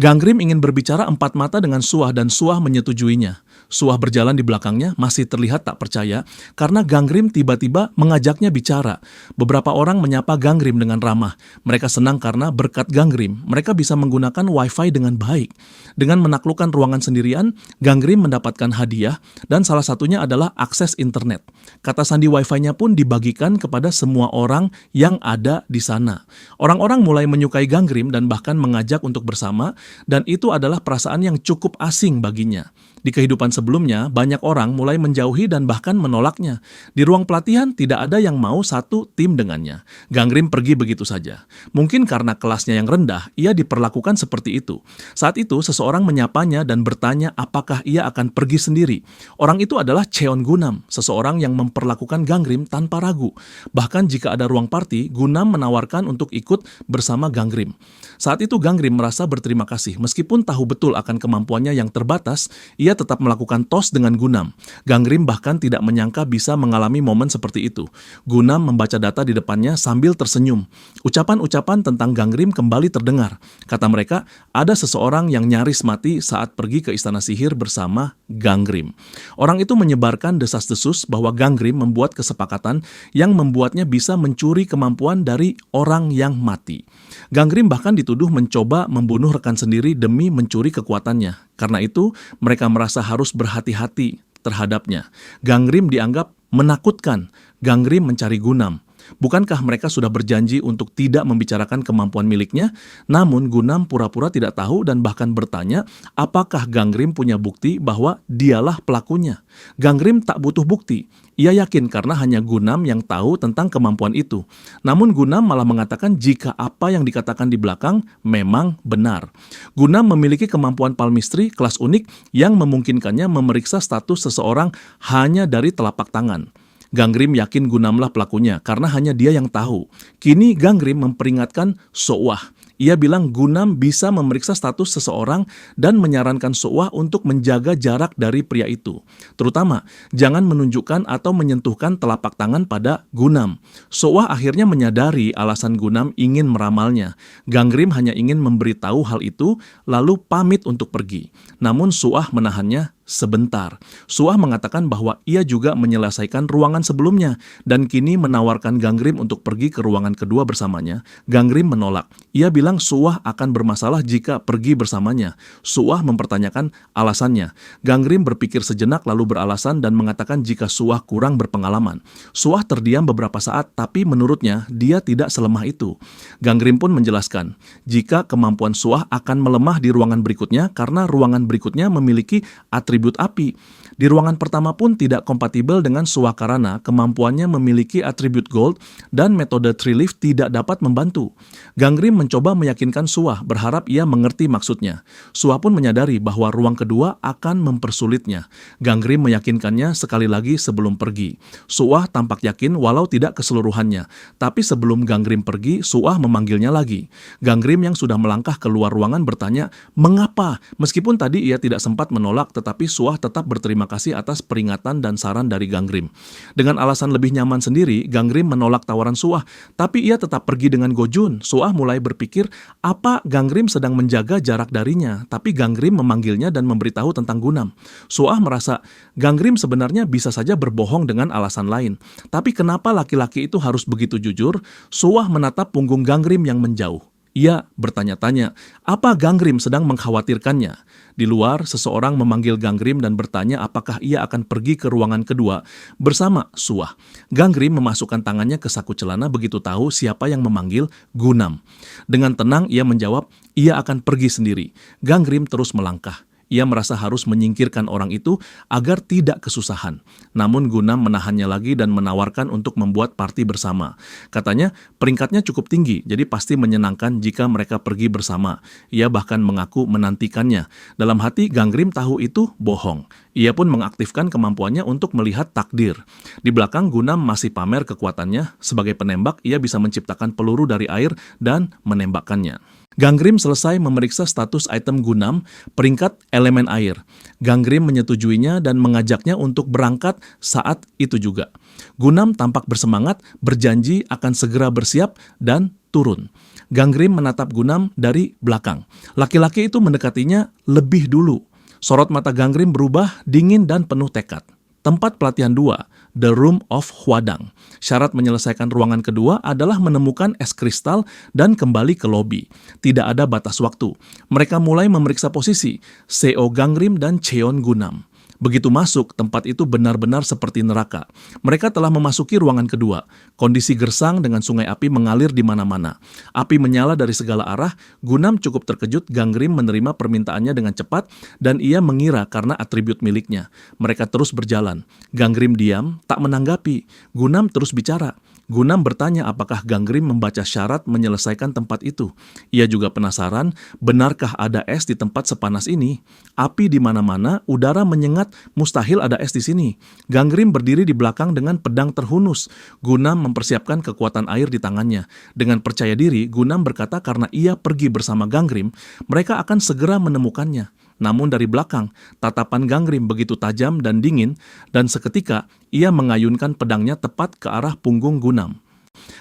Gangrim ingin berbicara empat mata dengan Suah dan Suah menyetujuinya. Suah berjalan di belakangnya, masih terlihat tak percaya, karena Gangrim tiba-tiba mengajaknya bicara. Beberapa orang menyapa Gangrim dengan ramah. Mereka senang karena berkat Gangrim, mereka bisa menggunakan Wi-Fi dengan baik. Dengan menaklukkan ruangan sendirian, Gangrim mendapatkan hadiah, dan salah satunya adalah akses internet. Kata sandi Wi-Fi-nya pun dibagikan kepada semua orang yang ada di sana. Orang-orang mulai menyukai Gangrim dan bahkan mengajak untuk bersama, dan itu adalah perasaan yang cukup asing baginya. Di kehidupan sebelumnya, banyak orang mulai menjauhi dan bahkan menolaknya. Di ruang pelatihan, tidak ada yang mau satu tim dengannya. Gangrim pergi begitu saja. Mungkin karena kelasnya yang rendah, ia diperlakukan seperti itu. Saat itu, seseorang menyapanya dan bertanya apakah ia akan pergi sendiri. Orang itu adalah Cheon Gunam, seseorang yang memperlakukan Gangrim tanpa ragu. Bahkan jika ada ruang party, Gunam menawarkan untuk ikut bersama Gangrim. Saat itu Gangrim merasa berterima kasih. Meskipun tahu betul akan kemampuannya yang terbatas, ia tetap melakukan tos dengan Gunam. Gangrim bahkan tidak menyangka bisa mengalami momen seperti itu. Gunam membaca data di depannya sambil tersenyum. Ucapan-ucapan tentang Gangrim kembali terdengar. Kata mereka, ada seseorang yang nyaris mati saat pergi ke istana sihir bersama Gangrim. Orang itu menyebarkan desas-desus bahwa Gangrim membuat kesepakatan yang membuatnya bisa mencuri kemampuan dari orang yang mati. Gangrim bahkan dituduh mencoba membunuh rekan sendiri demi mencuri kekuatannya. Karena itu, mereka merasa harus berhati-hati terhadapnya. Gangrim dianggap menakutkan. Gangrim mencari Gunam. Bukankah mereka sudah berjanji untuk tidak membicarakan kemampuan miliknya? Namun Gunam pura-pura tidak tahu dan bahkan bertanya apakah Gangrim punya bukti bahwa dialah pelakunya. Gangrim tak butuh bukti. Ia yakin karena hanya Gunam yang tahu tentang kemampuan itu. Namun Gunam malah mengatakan jika apa yang dikatakan di belakang memang benar. Gunam memiliki kemampuan palmistry kelas unik yang memungkinkannya memeriksa status seseorang hanya dari telapak tangan. Gangrim yakin Gunamlah pelakunya karena hanya dia yang tahu. Kini Gangrim memperingatkan So'wah. Ia bilang Gunam bisa memeriksa status seseorang dan menyarankan So'wah untuk menjaga jarak dari pria itu. Terutama, jangan menunjukkan atau menyentuhkan telapak tangan pada Gunam. So'wah akhirnya menyadari alasan Gunam ingin meramalnya. Gangrim hanya ingin memberitahu hal itu, lalu pamit untuk pergi. Namun So'wah menahannya sebentar. So'wah mengatakan bahwa ia juga menyelesaikan ruangan sebelumnya dan kini menawarkan Gangrim untuk pergi ke ruangan kedua bersamanya. Gangrim menolak. Ia bilang So'wah akan bermasalah jika pergi bersamanya. So'wah mempertanyakan alasannya. Gangrim berpikir sejenak lalu beralasan dan mengatakan jika So'wah kurang berpengalaman. So'wah terdiam beberapa saat, tapi menurutnya dia tidak selemah itu. Gangrim pun menjelaskan, jika kemampuan So'wah akan melemah di ruangan berikutnya karena ruangan berikutnya memiliki atribut api. Di ruangan pertama pun tidak kompatibel dengan So'wah karena kemampuannya memiliki atribut gold dan metode Tree Leaf tidak dapat membantu. Gangrim mencoba meyakinkan So'wah, berharap ia mengerti maksudnya. So'wah pun menyadari bahwa ruang kedua akan mempersulitnya. Gangrim meyakinkannya sekali lagi sebelum pergi. So'wah tampak yakin walau tidak keseluruhannya. Tapi sebelum Gangrim pergi, So'wah memanggilnya lagi. Gangrim yang sudah melangkah keluar ruangan bertanya, mengapa? Meskipun tadi ia tidak sempat menolak, tetapi So'wah tetap berterima kasih atas peringatan dan saran dari Gangrim. Dengan alasan lebih nyaman sendiri, Gangrim menolak tawaran So'wah, tapi ia tetap pergi dengan Gojun. So'wah mulai berpikir apa Gangrim sedang menjaga jarak darinya, tapi Gangrim memanggilnya dan memberitahu tentang Gunam. So'wah merasa Gangrim sebenarnya bisa saja berbohong dengan alasan lain. Tapi kenapa laki-laki itu harus begitu jujur? So'wah menatap punggung Gangrim yang menjauh. Ia bertanya-tanya, apa Gangrim sedang mengkhawatirkannya? Di luar, seseorang memanggil Gangrim dan bertanya apakah ia akan pergi ke ruangan kedua bersama So'wah. Gangrim memasukkan tangannya ke saku celana begitu tahu siapa yang memanggil Gunam. Dengan tenang ia menjawab, ia akan pergi sendiri. Gangrim terus melangkah. Ia merasa harus menyingkirkan orang itu agar tidak kesusahan. Namun Gunam menahannya lagi dan menawarkan untuk membuat party bersama. Katanya peringkatnya cukup tinggi, jadi pasti menyenangkan jika mereka pergi bersama. Ia bahkan mengaku menantikannya. Dalam hati Gangrim tahu itu bohong. Ia pun mengaktifkan kemampuannya untuk melihat takdir. Di belakang Gunam masih pamer kekuatannya. Sebagai penembak, ia bisa menciptakan peluru dari air dan menembakkannya. Gangrim selesai memeriksa status item Gunam, peringkat elemen air. Gangrim menyetujuinya dan mengajaknya untuk berangkat saat itu juga. Gunam tampak bersemangat, berjanji akan segera bersiap dan turun. Gangrim menatap Gunam dari belakang. Laki-laki itu mendekatinya lebih dulu. Sorot mata Gangrim berubah, dingin dan penuh tekad. Tempat pelatihan 2, The Room of Hwadang. Syarat menyelesaikan ruangan kedua adalah menemukan es kristal dan kembali ke lobi. Tidak ada batas waktu. Mereka mulai memeriksa posisi Seo Gangrim dan Cheon Gunam. Begitu masuk, tempat itu benar-benar seperti neraka. Mereka telah memasuki ruangan kedua. Kondisi gersang dengan sungai api mengalir di mana-mana. Api menyala dari segala arah. Gunam cukup terkejut Gangrim menerima permintaannya dengan cepat dan ia mengira karena atribut miliknya. Mereka terus berjalan. Gangrim diam, tak menanggapi. Gunam terus bicara. Gunam bertanya apakah Gangrim membaca syarat menyelesaikan tempat itu. Ia juga penasaran, benarkah ada es di tempat sepanas ini? Api di mana-mana, udara menyengat, mustahil ada es di sini. Gangrim berdiri di belakang dengan pedang terhunus. Gunam mempersiapkan kekuatan air di tangannya. Dengan percaya diri, Gunam berkata karena ia pergi bersama Gangrim, mereka akan segera menemukannya. Namun dari belakang, tatapan Gangrim begitu tajam dan dingin, dan seketika ia mengayunkan pedangnya tepat ke arah punggung Gunam.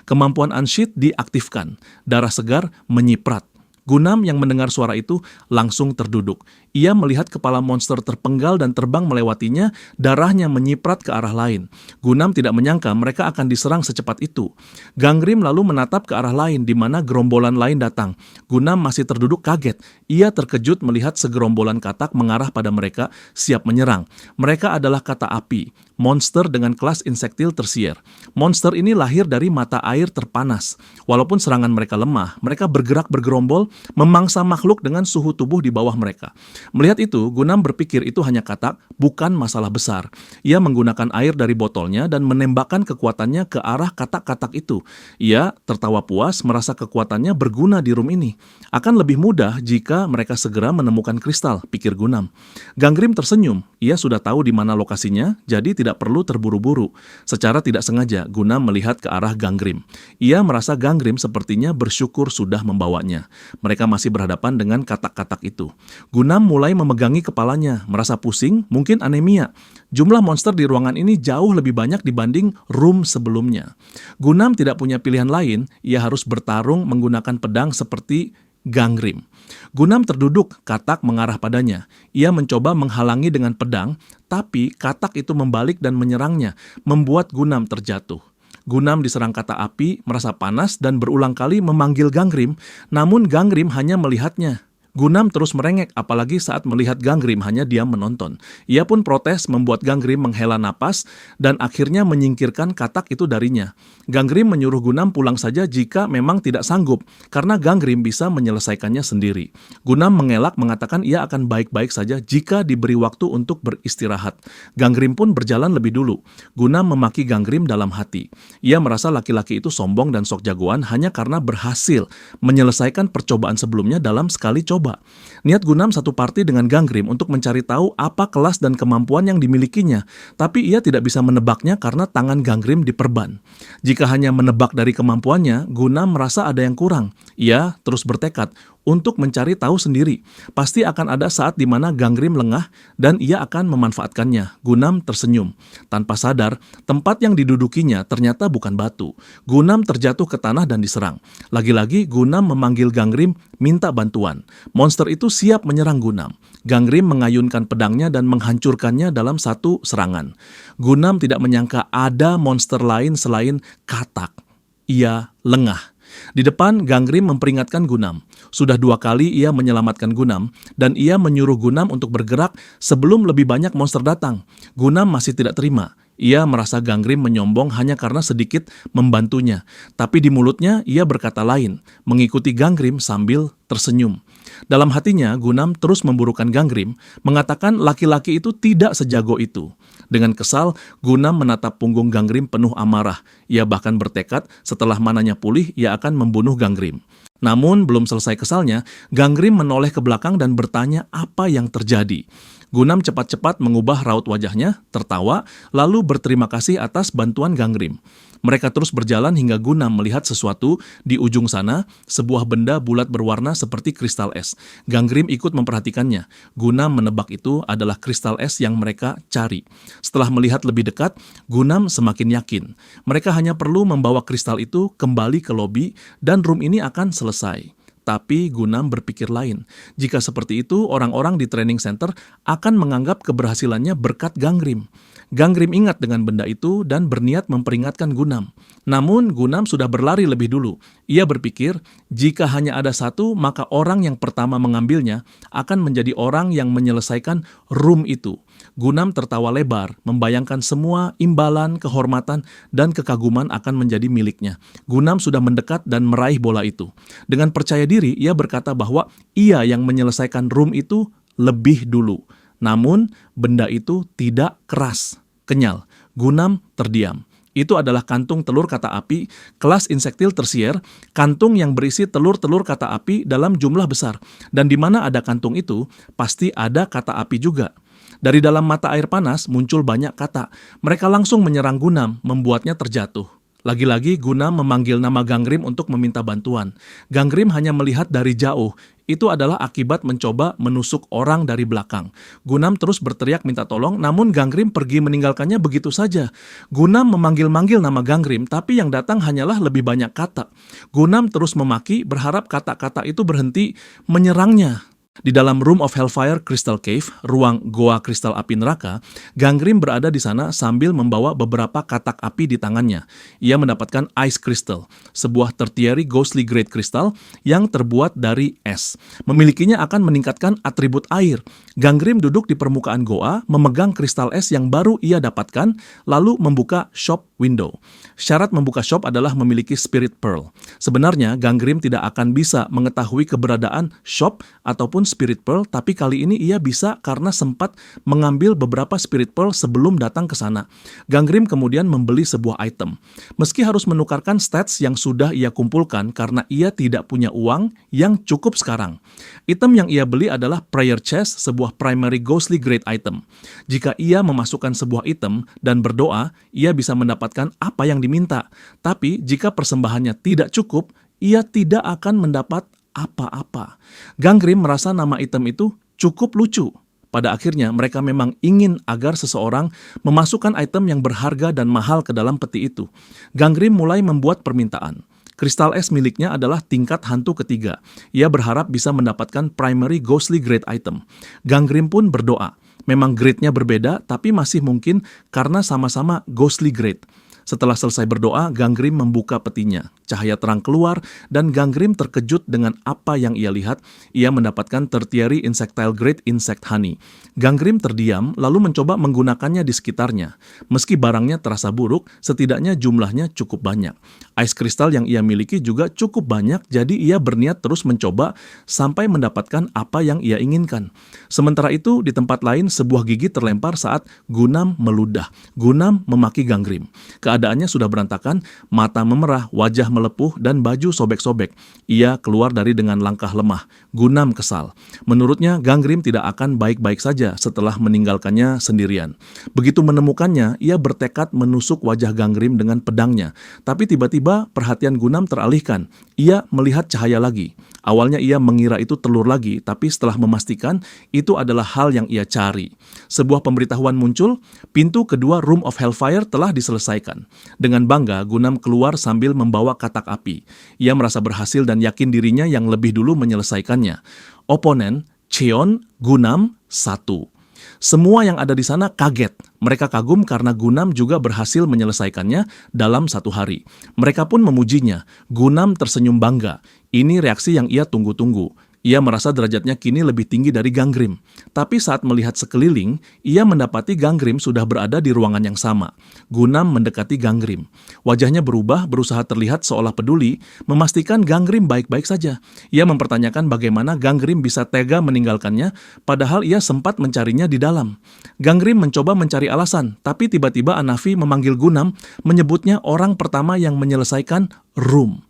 Kemampuan Anshit diaktifkan, darah segar menyiprat. Gunam yang mendengar suara itu langsung terduduk. Ia melihat kepala monster terpenggal dan terbang melewatinya, darahnya menyiprat ke arah lain. Gunam tidak menyangka mereka akan diserang secepat itu. Gangrim lalu menatap ke arah lain di mana gerombolan lain datang. Gunam masih terduduk kaget. Ia terkejut melihat segerombolan katak mengarah pada mereka, siap menyerang. Mereka adalah kata api, monster dengan kelas insektil tersier. Monster ini lahir dari mata air terpanas. Walaupun serangan mereka lemah, mereka bergerak bergerombol, memangsa makhluk dengan suhu tubuh di bawah mereka. Melihat itu, Gunam berpikir itu hanya katak, bukan masalah besar. Ia menggunakan air dari botolnya dan menembakkan kekuatannya ke arah katak-katak itu. Ia tertawa puas merasa kekuatannya berguna di room ini. Akan lebih mudah jika mereka segera menemukan kristal, pikir Gunam. Gangrim tersenyum. Ia sudah tahu di mana lokasinya, jadi tidak perlu terburu-buru. Secara tidak sengaja, Gunam melihat ke arah Gangrim. Ia merasa Gangrim sepertinya bersyukur sudah membawanya. Mereka masih berhadapan dengan katak-katak itu. Gunam mulai memegangi kepalanya, merasa pusing, mungkin anemia. Jumlah monster di ruangan ini jauh lebih banyak dibanding room sebelumnya. Gunam tidak punya pilihan lain, ia harus bertarung menggunakan pedang seperti Gangrim. Gunam terduduk, katak mengarah padanya. Ia mencoba menghalangi dengan pedang, tapi katak itu membalik dan menyerangnya, membuat Gunam terjatuh. Gunam diserang kata api, merasa panas dan berulang kali memanggil Gangrim, namun Gangrim hanya melihatnya. Gunam terus merengek, apalagi saat melihat Gangrim hanya diam menonton. Ia pun protes membuat Gangrim menghela napas dan akhirnya menyingkirkan katak itu darinya. Gangrim menyuruh Gunam pulang saja jika memang tidak sanggup, karena Gangrim bisa menyelesaikannya sendiri. Gunam mengelak mengatakan ia akan baik-baik saja jika diberi waktu untuk beristirahat. Gangrim pun berjalan lebih dulu. Gunam memaki Gangrim dalam hati. Ia merasa laki-laki itu sombong dan sok jagoan hanya karena berhasil menyelesaikan percobaan sebelumnya dalam sekali coba. Niat Gunam satu parti dengan Gangrim untuk mencari tahu apa kelas dan kemampuan yang dimilikinya, tapi ia tidak bisa menebaknya karena tangan Gangrim diperban. Jika hanya menebak dari kemampuannya, Gunam merasa ada yang kurang. Ia terus bertekad untuk mencari tahu sendiri. Pasti akan ada saat di mana Gangrim lengah dan ia akan memanfaatkannya. Gunam tersenyum. Tanpa sadar, tempat yang didudukinya ternyata bukan batu. Gunam terjatuh ke tanah dan diserang. Lagi-lagi Gunam memanggil Gangrim minta bantuan. Monster itu siap menyerang Gunam. Gangrim mengayunkan pedangnya dan menghancurkannya dalam satu serangan. Gunam tidak menyangka ada monster lain selain katak. Ia lengah. Di depan, Gangrim memperingatkan Gunam. Sudah 2 kali ia menyelamatkan Gunam, dan ia menyuruh Gunam untuk bergerak sebelum lebih banyak monster datang. Gunam masih tidak terima. Ia merasa Gangrim menyombong hanya karena sedikit membantunya. Tapi di mulutnya ia berkata lain, mengikuti Gangrim sambil tersenyum. Dalam hatinya, Gunam terus memburukan Gangrim, mengatakan laki-laki itu tidak sejago itu. Dengan kesal, Gunam menatap punggung Gangrim penuh amarah. Ia bahkan bertekad setelah mananya pulih, ia akan membunuh Gangrim. Namun, belum selesai kesalnya, Gangrim menoleh ke belakang dan bertanya apa yang terjadi. Gunam cepat-cepat mengubah raut wajahnya, tertawa, lalu berterima kasih atas bantuan Gangrim. Mereka terus berjalan hingga Gunam melihat sesuatu di ujung sana, sebuah benda bulat berwarna seperti kristal es. Ganggrim ikut memperhatikannya. Gunam menebak itu adalah kristal es yang mereka cari. Setelah melihat lebih dekat, Gunam semakin yakin. Mereka hanya perlu membawa kristal itu kembali ke lobi dan room ini akan selesai. Tapi Gunam berpikir lain. Jika seperti itu, orang-orang di training center akan menganggap keberhasilannya berkat Ganggrim. Ganggrim ingat dengan benda itu dan berniat memperingatkan Gunam. Namun Gunam sudah berlari lebih dulu. Ia berpikir, jika hanya ada satu, maka orang yang pertama mengambilnya akan menjadi orang yang menyelesaikan room itu. Gunam tertawa lebar, membayangkan semua imbalan, kehormatan, dan kekaguman akan menjadi miliknya. Gunam sudah mendekat dan meraih bola itu. Dengan percaya diri, ia berkata bahwa ia yang menyelesaikan room itu lebih dulu. Namun, benda itu tidak keras, kenyal. Gunam terdiam. Itu adalah kantung telur kata api, kelas insektil tersier, kantung yang berisi telur-telur kata api dalam jumlah besar. Dan di mana ada kantung itu, pasti ada kata api juga. Dari dalam mata air panas muncul banyak kata. Mereka langsung menyerang Gunam, membuatnya terjatuh. Lagi-lagi Gunam memanggil nama Ganggrim untuk meminta bantuan. Ganggrim hanya melihat dari jauh. Itu adalah akibat mencoba menusuk orang dari belakang. Gunam terus berteriak minta tolong, namun Ganggrim pergi meninggalkannya begitu saja. Gunam memanggil-manggil nama Ganggrim, tapi yang datang hanyalah lebih banyak kata. Gunam terus memaki, berharap kata-kata itu berhenti menyerangnya. Di dalam Room of Hellfire Crystal Cave, ruang goa kristal api neraka, Ganggrim berada di sana sambil membawa beberapa katak api di tangannya. Ia mendapatkan Ice Crystal, sebuah tertiary ghostly great crystal yang terbuat dari es. Memilikinya akan meningkatkan atribut air. Ganggrim duduk di permukaan goa, memegang kristal es yang baru ia dapatkan, lalu membuka shop window. Syarat membuka shop adalah memiliki Spirit Pearl. Sebenarnya, Ganggrim tidak akan bisa mengetahui keberadaan shop ataupun Spirit Pearl, tapi kali ini ia bisa karena sempat mengambil beberapa Spirit Pearl sebelum datang ke sana. Ganggrim kemudian membeli sebuah item. Meski harus menukarkan stats yang sudah ia kumpulkan karena ia tidak punya uang yang cukup sekarang. Item yang ia beli adalah Prayer Chest, sebuah primary ghostly great item. Jika ia memasukkan sebuah item dan berdoa, ia bisa mendapatkan apa yang diminta. Tapi jika persembahannya tidak cukup, ia tidak akan mendapat apa-apa. Ganggrim merasa nama item itu cukup lucu. Pada akhirnya, mereka memang ingin agar seseorang memasukkan item yang berharga dan mahal ke dalam peti itu. Ganggrim mulai membuat permintaan. Kristal es miliknya adalah tingkat hantu ketiga. Ia berharap bisa mendapatkan primary ghostly great item. Ganggrim pun berdoa. Memang grade-nya berbeda, tapi masih mungkin karena sama-sama ghostly grade. Setelah selesai berdoa, Ganggrim membuka petinya. Cahaya terang keluar dan Ganggrim terkejut dengan apa yang ia lihat. Ia mendapatkan tertiary insectile grade insect honey. Ganggrim terdiam lalu mencoba menggunakannya di sekitarnya. Meski barangnya terasa buruk, setidaknya jumlahnya cukup banyak. Ice crystal yang ia miliki juga cukup banyak, jadi ia berniat terus mencoba sampai mendapatkan apa yang ia inginkan. Sementara itu, di tempat lain sebuah gigi terlempar saat Gunam meludah. Gunam memaki Ganggrim. Keadaannya sudah berantakan, mata memerah, wajah melepuh, dan baju sobek-sobek. Ia keluar dari dengan langkah lemah. Gunam kesal. Menurutnya, Ganggrim tidak akan baik-baik saja setelah meninggalkannya sendirian. Begitu menemukannya, ia bertekad menusuk wajah Ganggrim dengan pedangnya. Tapi tiba-tiba perhatian Gunam teralihkan. Ia melihat cahaya lagi. Awalnya ia mengira itu telur lagi, tapi setelah memastikan itu adalah hal yang ia cari. Sebuah pemberitahuan muncul, pintu kedua Room of Hellfire telah diselesaikan. Dengan bangga, Gunam keluar sambil membawa katak api. Ia merasa berhasil dan yakin dirinya yang lebih dulu menyelesaikannya. Oponen, Cheon, Gunam, 1. Semua yang ada di sana kaget. Mereka kagum karena Gunam juga berhasil menyelesaikannya dalam 1 hari. Mereka pun memujinya. Gunam tersenyum bangga. Ini reaksi yang ia tunggu-tunggu. Ia merasa derajatnya kini lebih tinggi dari Ganggrim. Tapi saat melihat sekeliling, ia mendapati Ganggrim sudah berada di ruangan yang sama. Gunam mendekati Ganggrim. Wajahnya berubah, berusaha terlihat seolah peduli, memastikan Ganggrim baik-baik saja. Ia mempertanyakan bagaimana Ganggrim bisa tega meninggalkannya, padahal ia sempat mencarinya di dalam. Ganggrim mencoba mencari alasan, tapi tiba-tiba Anafi memanggil Gunam, menyebutnya orang pertama yang menyelesaikan room.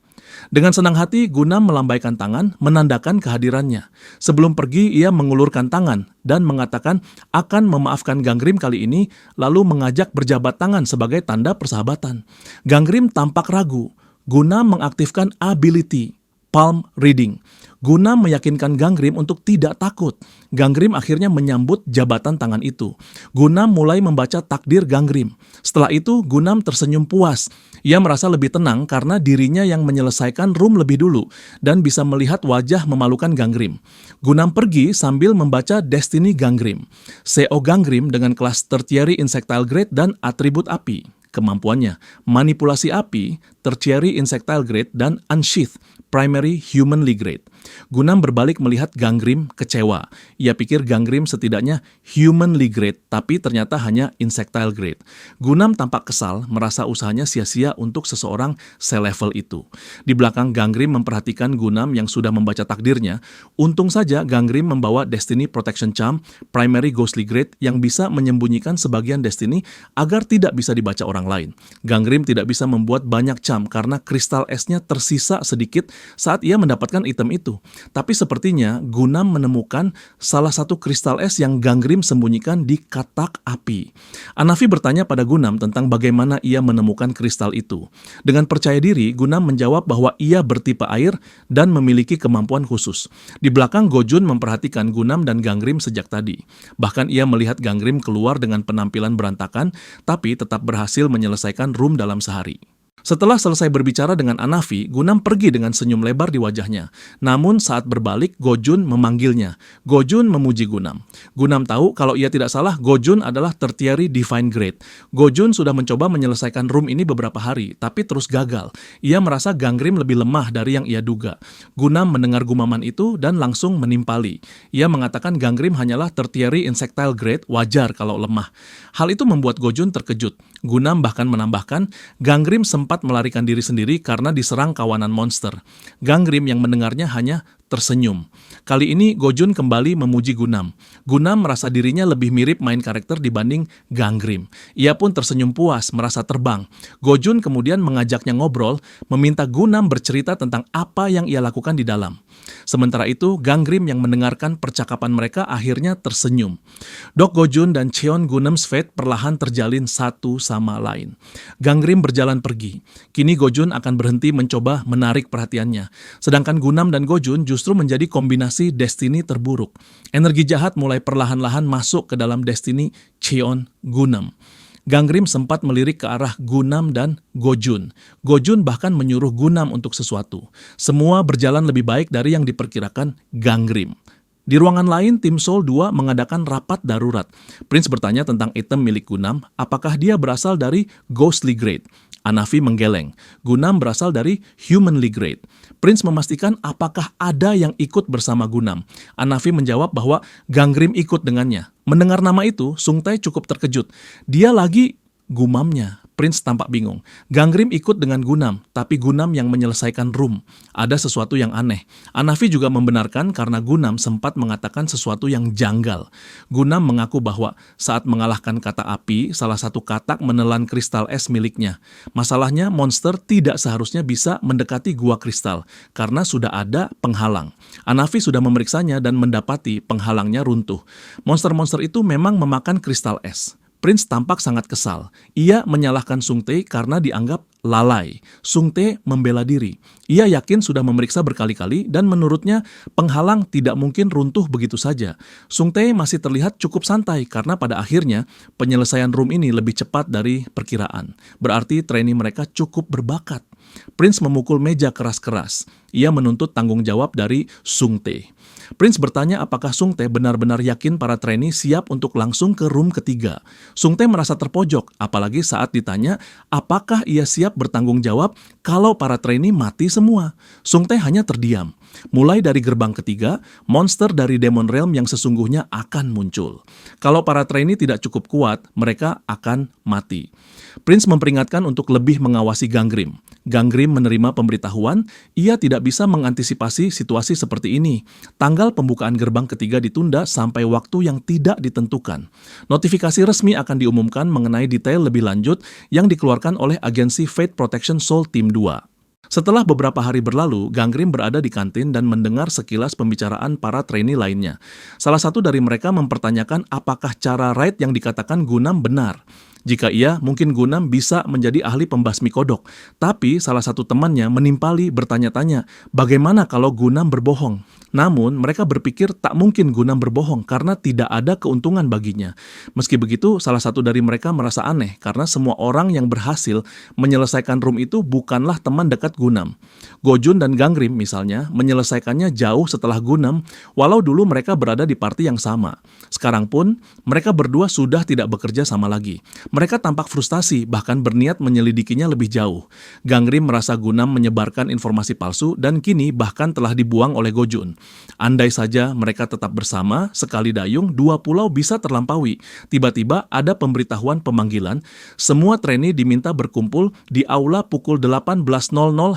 Dengan senang hati, Gunam melambaikan tangan, menandakan kehadirannya. Sebelum pergi, ia mengulurkan tangan dan mengatakan akan memaafkan Gangrim kali ini, lalu mengajak berjabat tangan sebagai tanda persahabatan. Gangrim tampak ragu. Gunam mengaktifkan ability, palm reading. Gunam meyakinkan Gangrim untuk tidak takut. Gangrim akhirnya menyambut jabatan tangan itu. Gunam mulai membaca takdir Gangrim. Setelah itu, Gunam tersenyum puas. Ia merasa lebih tenang karena dirinya yang menyelesaikan room lebih dulu dan bisa melihat wajah memalukan Gangrim. Gunam pergi sambil membaca Destiny Gangrim. CO Gangrim dengan kelas Tertiary Insectile Grade dan atribut api. Kemampuannya, manipulasi api, tertiary insectile grade, dan unsheath, primary humanly grade. Gunam berbalik melihat Gangrim kecewa. Ia pikir Gangrim setidaknya humanly grade, tapi ternyata hanya insectile grade. Gunam tampak kesal, merasa usahanya sia-sia untuk seseorang selevel itu. Di belakang Gangrim memperhatikan Gunam yang sudah membaca takdirnya. Untung saja Gangrim membawa Destiny Protection Charm, primary ghostly grade, yang bisa menyembunyikan sebagian Destiny agar tidak bisa dibaca orang lain. Gangrim tidak bisa membuat banyak charm karena kristal esnya tersisa sedikit saat ia mendapatkan item itu. Tapi sepertinya Gunam menemukan salah satu kristal es yang Gangrim sembunyikan di katak api. Anafi bertanya pada Gunam tentang bagaimana ia menemukan kristal itu. Dengan percaya diri, Gunam menjawab bahwa ia bertipe air dan memiliki kemampuan khusus. Di belakang, Gojun memperhatikan Gunam dan Gangrim sejak tadi. Bahkan ia melihat Gangrim keluar dengan penampilan berantakan, tapi tetap berhasil menyelesaikan room dalam sehari. Setelah selesai berbicara dengan Anafi, Gunam pergi dengan senyum lebar di wajahnya. Namun saat berbalik, Gojun memanggilnya. Gojun memuji Gunam. Gunam tahu kalau ia tidak salah, Gojun adalah tertiary divine grade. Gojun sudah mencoba menyelesaikan room ini beberapa hari, tapi terus gagal. Ia merasa Gangrim lebih lemah dari yang ia duga. Gunam mendengar gumaman itu dan langsung menimpali. Ia mengatakan Gangrim hanyalah tertiary insectile grade, wajar kalau lemah. Hal itu membuat Gojun terkejut. Gunam bahkan menambahkan, Gangrim sempat melarikan diri sendiri karena diserang kawanan monster. Gangrim yang mendengarnya hanya tersenyum. Kali ini Gojun kembali memuji Gunam. Gunam merasa dirinya lebih mirip main karakter dibanding Gangrim. Ia pun tersenyum puas, merasa terbang. Gojun kemudian mengajaknya ngobrol, meminta Gunam bercerita tentang apa yang ia lakukan di dalam. Sementara itu, Gangrim yang mendengarkan percakapan mereka akhirnya tersenyum. Dok Gojun dan Cheon Gunam's fate perlahan terjalin satu sama lain. Gangrim berjalan pergi. Kini Gojun akan berhenti mencoba menarik perhatiannya. Sedangkan Gunam dan Gojun justru menjadi kombinasi Destiny terburuk. Energi jahat mulai perlahan-lahan masuk ke dalam Destiny Cheon Gunam. Gangrim sempat melirik ke arah Gunam dan Gojun. Gojun bahkan menyuruh Gunam untuk sesuatu. Semua berjalan lebih baik dari yang diperkirakan Gangrim. Di ruangan lain, tim Soul 2 mengadakan rapat darurat. Prince bertanya tentang item milik Gunam, apakah dia berasal dari Ghostly Grade. Anafi menggeleng. Gunam berasal dari Humanly Grade. Prince memastikan apakah ada yang ikut bersama Gunam. Anafi menjawab bahwa Gangrim ikut dengannya. Mendengar nama itu, Sung Tae cukup terkejut. Dia lagi gumamnya. Prince tampak bingung. Gangrim ikut dengan Gunam, tapi Gunam yang menyelesaikan room. Ada sesuatu yang aneh. Anafi juga membenarkan karena Gunam sempat mengatakan sesuatu yang janggal. Gunam mengaku bahwa saat mengalahkan kata api, salah satu katak menelan kristal es miliknya. Masalahnya, monster tidak seharusnya bisa mendekati gua kristal, karena sudah ada penghalang. Anafi sudah memeriksanya dan mendapati penghalangnya runtuh. Monster-monster itu memang memakan kristal es. Prince tampak sangat kesal. Ia menyalahkan Sung Tae karena dianggap lalai. Sung Tae membela diri. Ia yakin sudah memeriksa berkali-kali dan menurutnya penghalang tidak mungkin runtuh begitu saja. Sung Tae masih terlihat cukup santai karena pada akhirnya penyelesaian room ini lebih cepat dari perkiraan. Berarti trainee mereka cukup berbakat. Prince memukul meja keras-keras. Ia menuntut tanggung jawab dari Sung Tae. Prince bertanya apakah Sung Tae benar-benar yakin para trainee siap untuk langsung ke room ketiga. Sung Tae merasa terpojok, apalagi saat ditanya apakah ia siap bertanggung jawab kalau para trainee mati semua. Sung Tae hanya terdiam. Mulai dari gerbang ketiga, monster dari Demon Realm yang sesungguhnya akan muncul. Kalau para trainee tidak cukup kuat, mereka akan mati. Prince memperingatkan untuk lebih mengawasi Gangrim. Gangrim menerima pemberitahuan, ia tidak bisa mengantisipasi situasi seperti ini. Tanggal pembukaan gerbang ketiga ditunda sampai waktu yang tidak ditentukan. Notifikasi resmi akan diumumkan mengenai detail lebih lanjut yang dikeluarkan oleh agensi Fate Protection Soul Team 2. Setelah beberapa hari berlalu, Gangrim berada di kantin dan mendengar sekilas pembicaraan para trainee lainnya. Salah satu dari mereka mempertanyakan apakah cara Wright yang dikatakan Gunam benar. Jika iya, mungkin Gunam bisa menjadi ahli pembasmi kodok. Tapi salah satu temannya menimpali bertanya-tanya, bagaimana kalau Gunam berbohong? Namun, mereka berpikir tak mungkin Gunam berbohong karena tidak ada keuntungan baginya. Meski begitu, salah satu dari mereka merasa aneh karena semua orang yang berhasil menyelesaikan room itu bukanlah teman dekat Gunam. Gojun dan Gangrim misalnya menyelesaikannya jauh setelah Gunam, walau dulu mereka berada di party yang sama. Sekarang pun, mereka berdua sudah tidak bekerja sama lagi. Mereka tampak frustasi, bahkan berniat menyelidikinya lebih jauh. Gangrim merasa Gunam menyebarkan informasi palsu dan kini bahkan telah dibuang oleh Gojun. Andai saja mereka tetap bersama, sekali dayung, dua pulau bisa terlampaui. Tiba-tiba ada pemberitahuan pemanggilan, semua trainee diminta berkumpul di aula pukul 18.00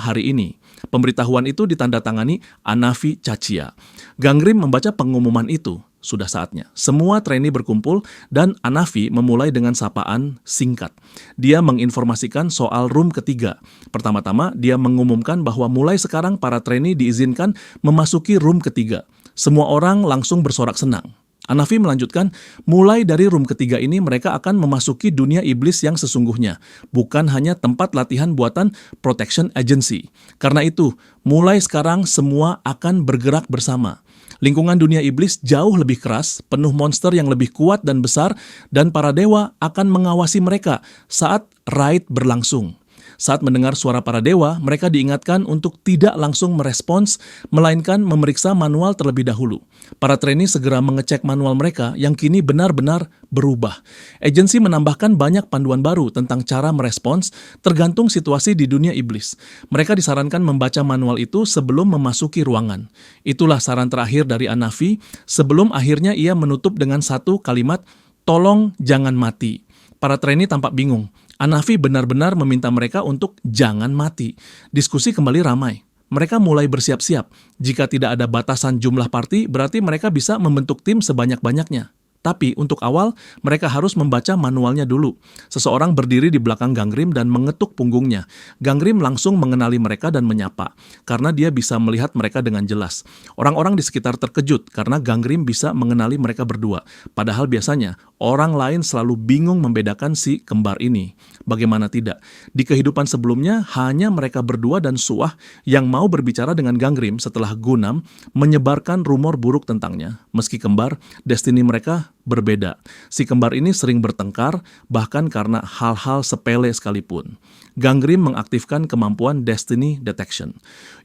hari ini. Pemberitahuan itu ditandatangani Anafi Chachia. Gangrim membaca pengumuman itu. Sudah saatnya. Semua trainee berkumpul dan Anafi memulai dengan sapaan singkat. Dia menginformasikan soal room ketiga. Pertama-tama, dia mengumumkan bahwa mulai sekarang para trainee diizinkan memasuki room ketiga. Semua orang langsung bersorak senang. Anafi melanjutkan, mulai dari room ketiga ini mereka akan memasuki dunia iblis yang sesungguhnya, bukan hanya tempat latihan buatan Protection Agency. Karena itu, mulai sekarang semua akan bergerak bersama. Lingkungan dunia iblis jauh lebih keras, penuh monster yang lebih kuat dan besar, dan para dewa akan mengawasi mereka saat raid berlangsung. Saat mendengar suara para dewa, mereka diingatkan untuk tidak langsung merespons, melainkan memeriksa manual terlebih dahulu. Para trainee segera mengecek manual mereka yang kini benar-benar berubah. Agensi menambahkan banyak panduan baru tentang cara merespons tergantung situasi di dunia iblis. Mereka disarankan membaca manual itu sebelum memasuki ruangan. Itulah saran terakhir dari Anafi sebelum akhirnya ia menutup dengan satu kalimat, "Tolong jangan mati." Para trainee tampak bingung. Anafi benar-benar meminta mereka untuk jangan mati. Diskusi kembali ramai. Mereka mulai bersiap-siap. Jika tidak ada batasan jumlah party, berarti mereka bisa membentuk tim sebanyak-banyaknya. Tapi untuk awal, mereka harus membaca manualnya dulu. Seseorang berdiri di belakang Gangrim dan mengetuk punggungnya. Gangrim langsung mengenali mereka dan menyapa, karena dia bisa melihat mereka dengan jelas. Orang-orang di sekitar terkejut karena Gangrim bisa mengenali mereka berdua. Padahal biasanya, orang lain selalu bingung membedakan si kembar ini. Bagaimana tidak? Di kehidupan sebelumnya, hanya mereka berdua dan Suah yang mau berbicara dengan Gangrim setelah Gunam menyebarkan rumor buruk tentangnya. Meski kembar, destiny mereka berbeda. Si kembar ini sering bertengkar, bahkan karena hal-hal sepele sekalipun. Gangrim mengaktifkan kemampuan Destiny Detection.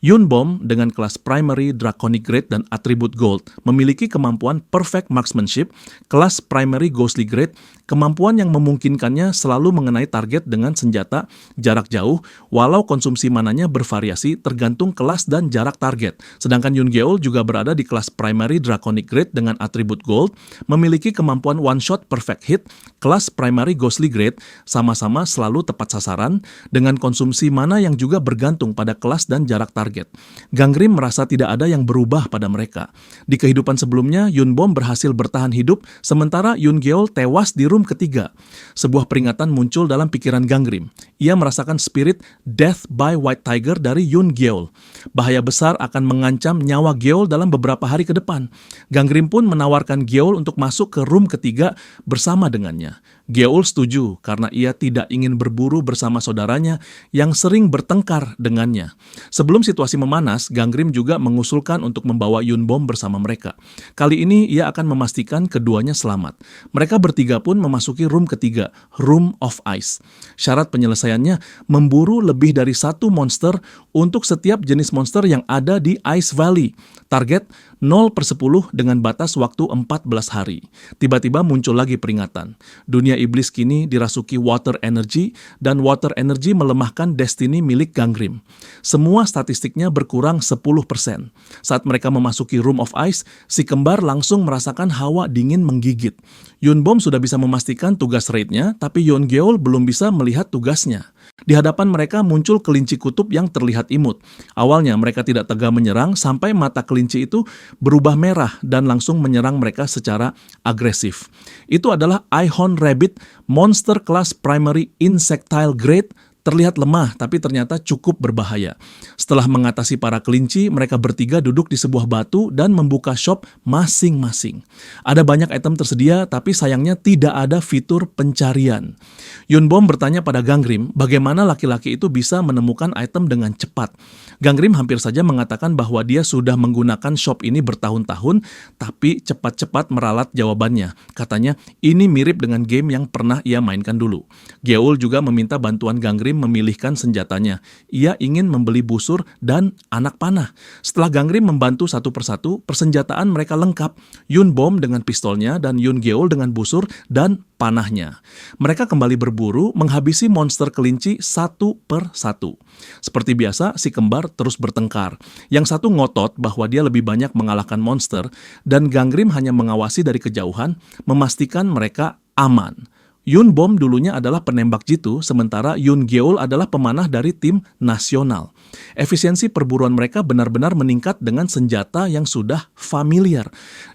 Yunbom dengan kelas Primary Draconic Grade dan atribut Gold memiliki kemampuan Perfect Marksmanship, kelas Primary Ghostly Grade, kemampuan yang memungkinkannya selalu mengenai target dengan senjata jarak jauh, walau konsumsi mananya bervariasi tergantung kelas dan jarak target. Sedangkan Yungeol juga berada di kelas Primary Draconic Grade dengan atribut Gold, memiliki kemampuan One Shot Perfect Hit, kelas Primary Ghostly Grade, sama-sama selalu tepat sasaran, dengan konsumsi mana yang juga bergantung pada kelas dan jarak target. Gangrim merasa tidak ada yang berubah pada mereka. Di kehidupan sebelumnya, Yunbom berhasil bertahan hidup, sementara Yungeol tewas di room ketiga. Sebuah peringatan muncul dalam pikiran Gangrim. Ia merasakan spirit Death by White Tiger dari Yungeol. Bahaya besar akan mengancam nyawa Geol dalam beberapa hari ke depan. Gangrim pun menawarkan Geol untuk masuk ke room ketiga bersama dengannya. Geol setuju karena ia tidak ingin berburu bersama saudaranya yang sering bertengkar dengannya. Sebelum situasi memanas, Gangrim juga mengusulkan untuk membawa Yunbom bersama mereka. Kali ini ia akan memastikan keduanya selamat. Mereka bertiga pun memasuki room ketiga, Room of Ice. Syarat penyelesaiannya memburu lebih dari satu monster untuk setiap jenis monster yang ada di Ice Valley. Target 0/10 dengan batas waktu 14 hari. Tiba-tiba muncul lagi peringatan. Dunia iblis kini dirasuki water energy dan water energy melemahkan destiny milik Gangrim. Semua statistiknya berkurang 10%. Saat mereka memasuki Room of Ice, si kembar langsung merasakan hawa dingin menggigit. Yunbom sudah bisa memastikan tugas raidnya, tapi Yungeol belum bisa melihat tugasnya. Di hadapan mereka muncul kelinci kutub yang terlihat imut. Awalnya mereka tidak tega menyerang sampai mata kelinci itu berubah merah dan langsung menyerang mereka secara agresif. Itu adalah Ihon Rabbit, monster kelas Primary Insectile Grade, Terlihat lemah, tapi ternyata cukup berbahaya. Setelah mengatasi para kelinci, mereka bertiga duduk di sebuah batu dan membuka shop masing-masing. Ada banyak item tersedia, tapi sayangnya tidak ada fitur pencarian. Yunbom bertanya pada Gangrim, bagaimana laki-laki itu bisa menemukan item dengan cepat. Gangrim hampir saja mengatakan bahwa dia sudah menggunakan shop ini bertahun-tahun, tapi cepat-cepat meralat jawabannya. Katanya, ini mirip dengan game yang pernah ia mainkan dulu. Geol juga meminta bantuan Gangrim memilihkan senjatanya. Ia ingin membeli busur dan anak panah. Setelah Gangrim membantu satu persatu, persenjataan mereka lengkap. Yunbom dengan pistolnya dan Yungeol dengan busur dan panahnya. Mereka kembali berburu, menghabisi monster kelinci satu per satu. Seperti biasa, si kembar terus bertengkar. Yang satu ngotot bahwa dia lebih banyak mengalahkan monster, dan Gangrim hanya mengawasi dari kejauhan, memastikan mereka aman. Yunbom dulunya adalah penembak jitu, sementara Yungeol adalah pemanah dari tim nasional. Efisiensi perburuan mereka benar-benar meningkat dengan senjata yang sudah familiar.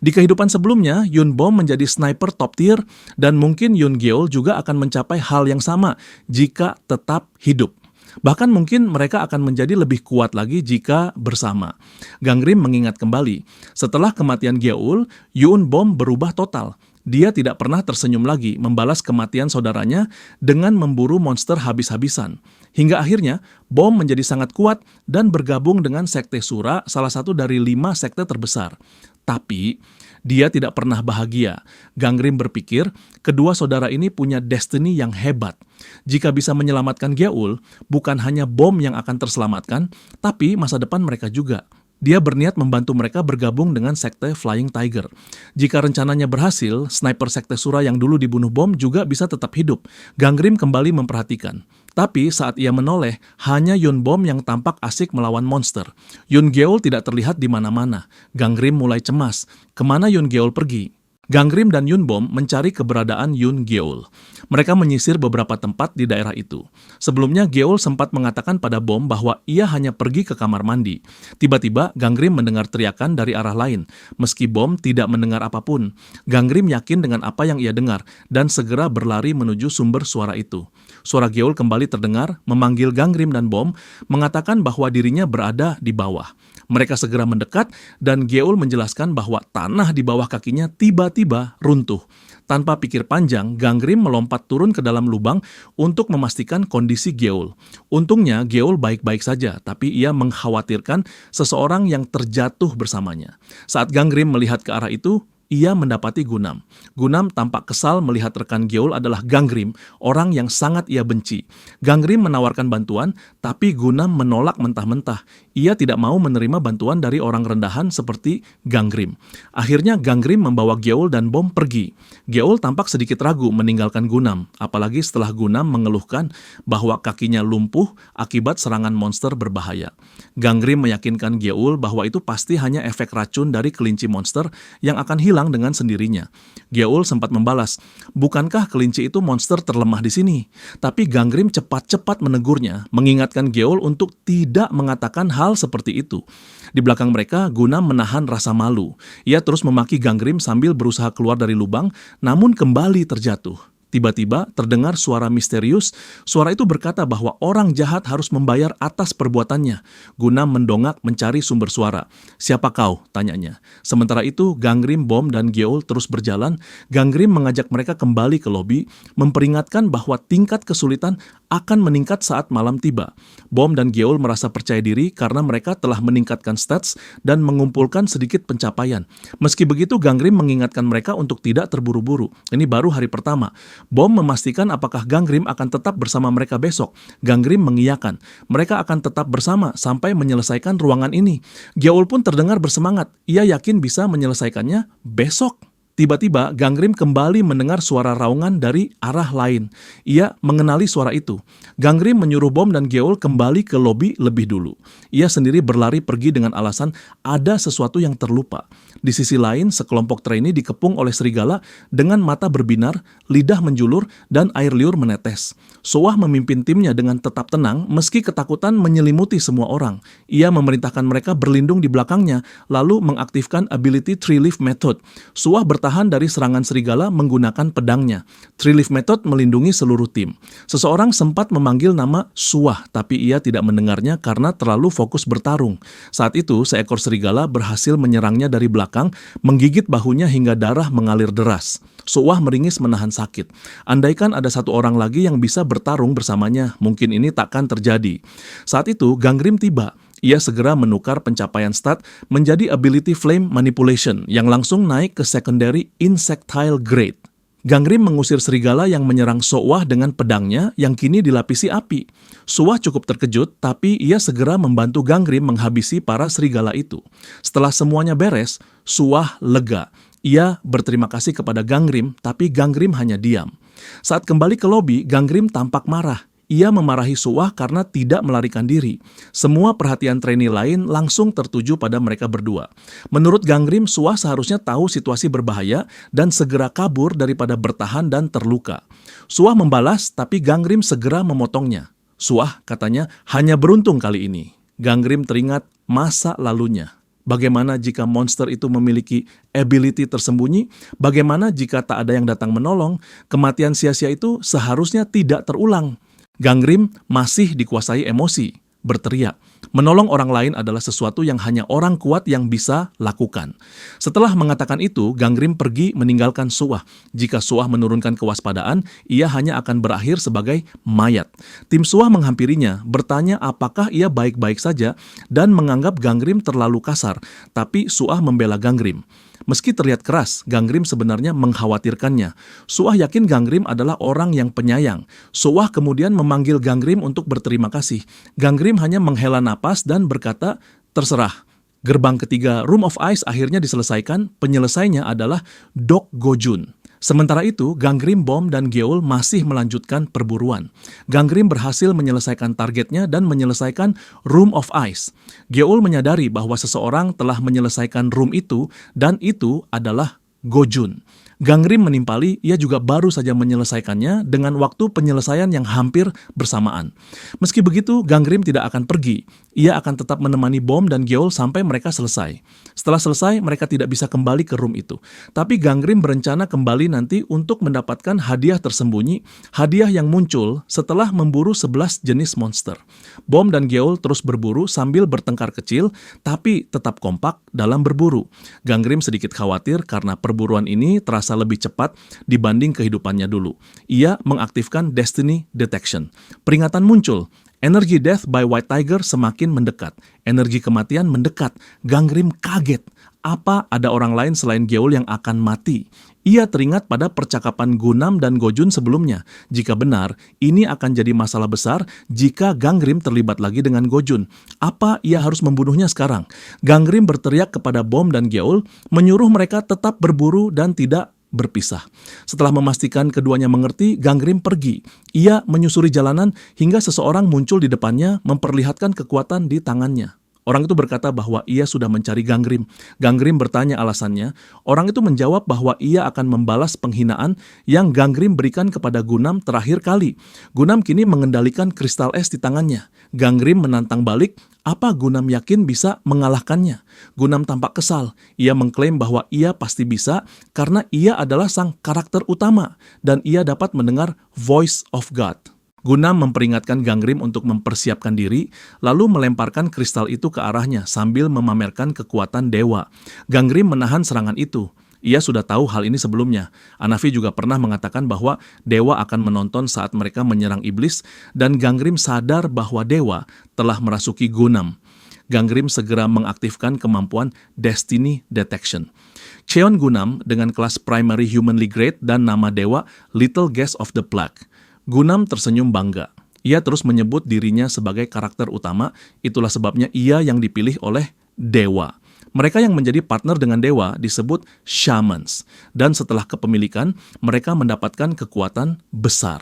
Di kehidupan sebelumnya, Yunbom menjadi sniper top tier, dan mungkin Yungeol juga akan mencapai hal yang sama jika tetap hidup. Bahkan mungkin mereka akan menjadi lebih kuat lagi jika bersama. Gangrim mengingat kembali, setelah kematian Geol, Yunbom berubah total. Dia tidak pernah tersenyum lagi membalas kematian saudaranya dengan memburu monster habis-habisan. Hingga akhirnya, Bom menjadi sangat kuat dan bergabung dengan Sekte Sura, salah satu dari 5 sekte terbesar. Tapi, dia tidak pernah bahagia. Gangrim berpikir, kedua saudara ini punya destiny yang hebat. Jika bisa menyelamatkan Geol, bukan hanya Bom yang akan terselamatkan, tapi masa depan mereka juga. Dia berniat membantu mereka bergabung dengan Sekte Flying Tiger. Jika rencananya berhasil, sniper Sekte Sura yang dulu dibunuh Bom juga bisa tetap hidup. Gangrim kembali memperhatikan. Tapi saat ia menoleh, hanya Yunbom yang tampak asik melawan monster. Yungeol tidak terlihat di mana-mana. Gangrim mulai cemas. Kemana Yungeol pergi? Gangrim dan Yunbom mencari keberadaan Yungeol. Mereka menyisir beberapa tempat di daerah itu. Sebelumnya, Geol sempat mengatakan pada Bom bahwa ia hanya pergi ke kamar mandi. Tiba-tiba, Gangrim mendengar teriakan dari arah lain. Meski Bom tidak mendengar apapun, Gangrim yakin dengan apa yang ia dengar dan segera berlari menuju sumber suara itu. Suara Geol kembali terdengar, memanggil Gangrim dan Bom, mengatakan bahwa dirinya berada di bawah. Mereka segera mendekat dan Geol menjelaskan bahwa tanah di bawah kakinya tiba-tiba runtuh. Tanpa pikir panjang, Gangrim melompat turun ke dalam lubang untuk memastikan kondisi Geol. Untungnya Geol baik-baik saja, tapi ia mengkhawatirkan seseorang yang terjatuh bersamanya. Saat Gangrim melihat ke arah itu, ia mendapati Gunam. Gunam tampak kesal melihat rekan Geol adalah Gangrim, orang yang sangat ia benci. Gangrim menawarkan bantuan, tapi Gunam menolak mentah-mentah. Ia tidak mau menerima bantuan dari orang rendahan seperti Gangrim. Akhirnya Gangrim membawa Geol dan Bom pergi. Geol tampak sedikit ragu meninggalkan Gunam, apalagi setelah Gunam mengeluhkan bahwa kakinya lumpuh akibat serangan monster berbahaya. Gangrim meyakinkan Geol bahwa itu pasti hanya efek racun dari kelinci monster yang akan hilang dengan sendirinya. Geol sempat membalas, bukankah kelinci itu monster terlemah di sini? Tapi Gangrim cepat-cepat menegurnya, mengingatkan Geol untuk tidak mengatakan hal seperti itu. Di belakang mereka, Gunam menahan rasa malu. Ia terus memaki Gangrim sambil berusaha keluar dari lubang, namun kembali terjatuh. Tiba-tiba terdengar suara misterius. Suara itu berkata bahwa orang jahat harus membayar atas perbuatannya. Gunam mendongak mencari sumber suara. "Siapa kau?" tanyanya. Sementara itu, Gangrim, Bom, dan Geol terus berjalan. Gangrim mengajak mereka kembali ke lobi, memperingatkan bahwa tingkat kesulitan akan meningkat saat malam tiba. Bom dan Geol merasa percaya diri karena mereka telah meningkatkan stats dan mengumpulkan sedikit pencapaian. Meski begitu, Gangrim mengingatkan mereka untuk tidak terburu-buru. Ini baru hari pertama. Bom memastikan apakah Gangrim akan tetap bersama mereka besok. Gangrim mengiyakan. Mereka akan tetap bersama sampai menyelesaikan ruangan ini. Geol pun terdengar bersemangat. Ia yakin bisa menyelesaikannya besok. Tiba-tiba, Gangrim kembali mendengar suara raungan dari arah lain. Ia mengenali suara itu. Gangrim menyuruh Bom dan Geol kembali ke lobi lebih dulu. Ia sendiri berlari pergi dengan alasan ada sesuatu yang terlupa. Di sisi lain, sekelompok trainee dikepung oleh serigala dengan mata berbinar, lidah menjulur, dan air liur menetes. Soah memimpin timnya dengan tetap tenang meski ketakutan menyelimuti semua orang. Ia memerintahkan mereka berlindung di belakangnya, lalu mengaktifkan ability Three Leaf Method. Soah bertahan dari serangan serigala menggunakan pedangnya. Three Leaf Method melindungi seluruh tim. Seseorang sempat memanggil nama Soah, tapi ia tidak mendengarnya karena terlalu fokus bertarung. Saat itu, seekor serigala berhasil menyerangnya dari belakang, menggigit bahunya hingga darah mengalir deras. Soah meringis menahan sakit. Andaikan ada satu orang lagi yang bisa bertarung bersamanya, mungkin ini takkan terjadi. Saat itu, Gangrim tiba. Ia segera menukar pencapaian stat menjadi Ability Flame Manipulation yang langsung naik ke Secondary Insectile Grade. Gangrim mengusir serigala yang menyerang Soah dengan pedangnya yang kini dilapisi api. Soah cukup terkejut, tapi ia segera membantu Gangrim menghabisi para serigala itu. Setelah semuanya beres, Soah lega. Ia berterima kasih kepada Gangrim, tapi Gangrim hanya diam. Saat kembali ke lobi, Gangrim tampak marah. Ia memarahi Soah karena tidak melarikan diri. Semua perhatian trainee lain langsung tertuju pada mereka berdua. Menurut Gangrim, Soah seharusnya tahu situasi berbahaya dan segera kabur daripada bertahan dan terluka. Soah membalas, tapi Gangrim segera memotongnya. Soah, katanya, hanya beruntung kali ini. Gangrim teringat masa lalunya. Bagaimana jika monster itu memiliki ability tersembunyi? Bagaimana jika tak ada yang datang menolong? Kematian sia-sia itu seharusnya tidak terulang. Gangrim masih dikuasai emosi, berteriak. Menolong orang lain adalah sesuatu yang hanya orang kuat yang bisa lakukan. Setelah mengatakan itu, Gangrim pergi meninggalkan Soah. Jika Soah menurunkan kewaspadaan, ia hanya akan berakhir sebagai mayat. Tim Soah menghampirinya, bertanya apakah ia baik-baik saja, dan menganggap Gangrim terlalu kasar, tapi Soah membela Gangrim. Meski terlihat keras, Gangrim sebenarnya mengkhawatirkannya. Soah yakin Gangrim adalah orang yang penyayang. Soah kemudian memanggil Gangrim untuk berterima kasih. Gangrim hanya menghela napas dan berkata, terserah. Gerbang ketiga Room of Ice akhirnya diselesaikan, penyelesainya adalah Dok Gojun. Sementara itu, Gangrim, Bom, dan Geol masih melanjutkan perburuan. Gangrim berhasil menyelesaikan targetnya dan menyelesaikan Room of Ice. Geol menyadari bahwa seseorang telah menyelesaikan room itu, dan itu adalah Gojun. Gangrim menimpali, ia juga baru saja menyelesaikannya dengan waktu penyelesaian yang hampir bersamaan. Meski begitu, Gangrim tidak akan pergi. Ia akan tetap menemani Bom dan Geol sampai mereka selesai. Setelah selesai, mereka tidak bisa kembali ke room itu. Tapi Gangrim berencana kembali nanti untuk mendapatkan hadiah tersembunyi, hadiah yang muncul setelah memburu 11 jenis monster. Bom dan Geol terus berburu sambil bertengkar kecil, tapi tetap kompak dalam berburu. Gangrim sedikit khawatir karena perburuan ini terasa lebih cepat dibanding kehidupannya dulu. Ia mengaktifkan Destiny Detection. Peringatan muncul. Energi Death by White Tiger semakin mendekat. Energi kematian mendekat. Gangrim kaget. Apa ada orang lain selain Geol yang akan mati? Ia teringat pada percakapan Gunam dan Gojun sebelumnya. Jika benar, ini akan jadi masalah besar jika Gangrim terlibat lagi dengan Gojun. Apa ia harus membunuhnya sekarang? Gangrim berteriak kepada Bom dan Geol, menyuruh mereka tetap berburu dan tidak berpisah. Setelah memastikan keduanya mengerti, Gangrim pergi. Ia menyusuri jalanan hingga seseorang muncul di depannya memperlihatkan kekuatan di tangannya. Orang itu berkata bahwa ia sudah mencari Gangrim. Gangrim bertanya alasannya. Orang itu menjawab bahwa ia akan membalas penghinaan yang Gangrim berikan kepada Gunam terakhir kali. Gunam kini mengendalikan kristal es di tangannya. Gangrim menantang balik, apa Gunam yakin bisa mengalahkannya? Gunam tampak kesal. Ia mengklaim bahwa ia pasti bisa karena ia adalah sang karakter utama dan ia dapat mendengar Voice of God. Gunam memperingatkan Gangrim untuk mempersiapkan diri, lalu melemparkan kristal itu ke arahnya sambil memamerkan kekuatan dewa. Gangrim menahan serangan itu. Ia sudah tahu hal ini sebelumnya. Anafi juga pernah mengatakan bahwa dewa akan menonton saat mereka menyerang iblis, dan Gangrim sadar bahwa dewa telah merasuki Gunam. Gangrim segera mengaktifkan kemampuan Destiny Detection. Cheon Gunam dengan kelas Primary Humanly Grade dan nama dewa Little Guest of the Plague. Gunam tersenyum bangga. Ia terus menyebut dirinya sebagai karakter utama, itulah sebabnya ia yang dipilih oleh dewa. Mereka yang menjadi partner dengan dewa disebut shamans, dan setelah kepemilikan, mereka mendapatkan kekuatan besar.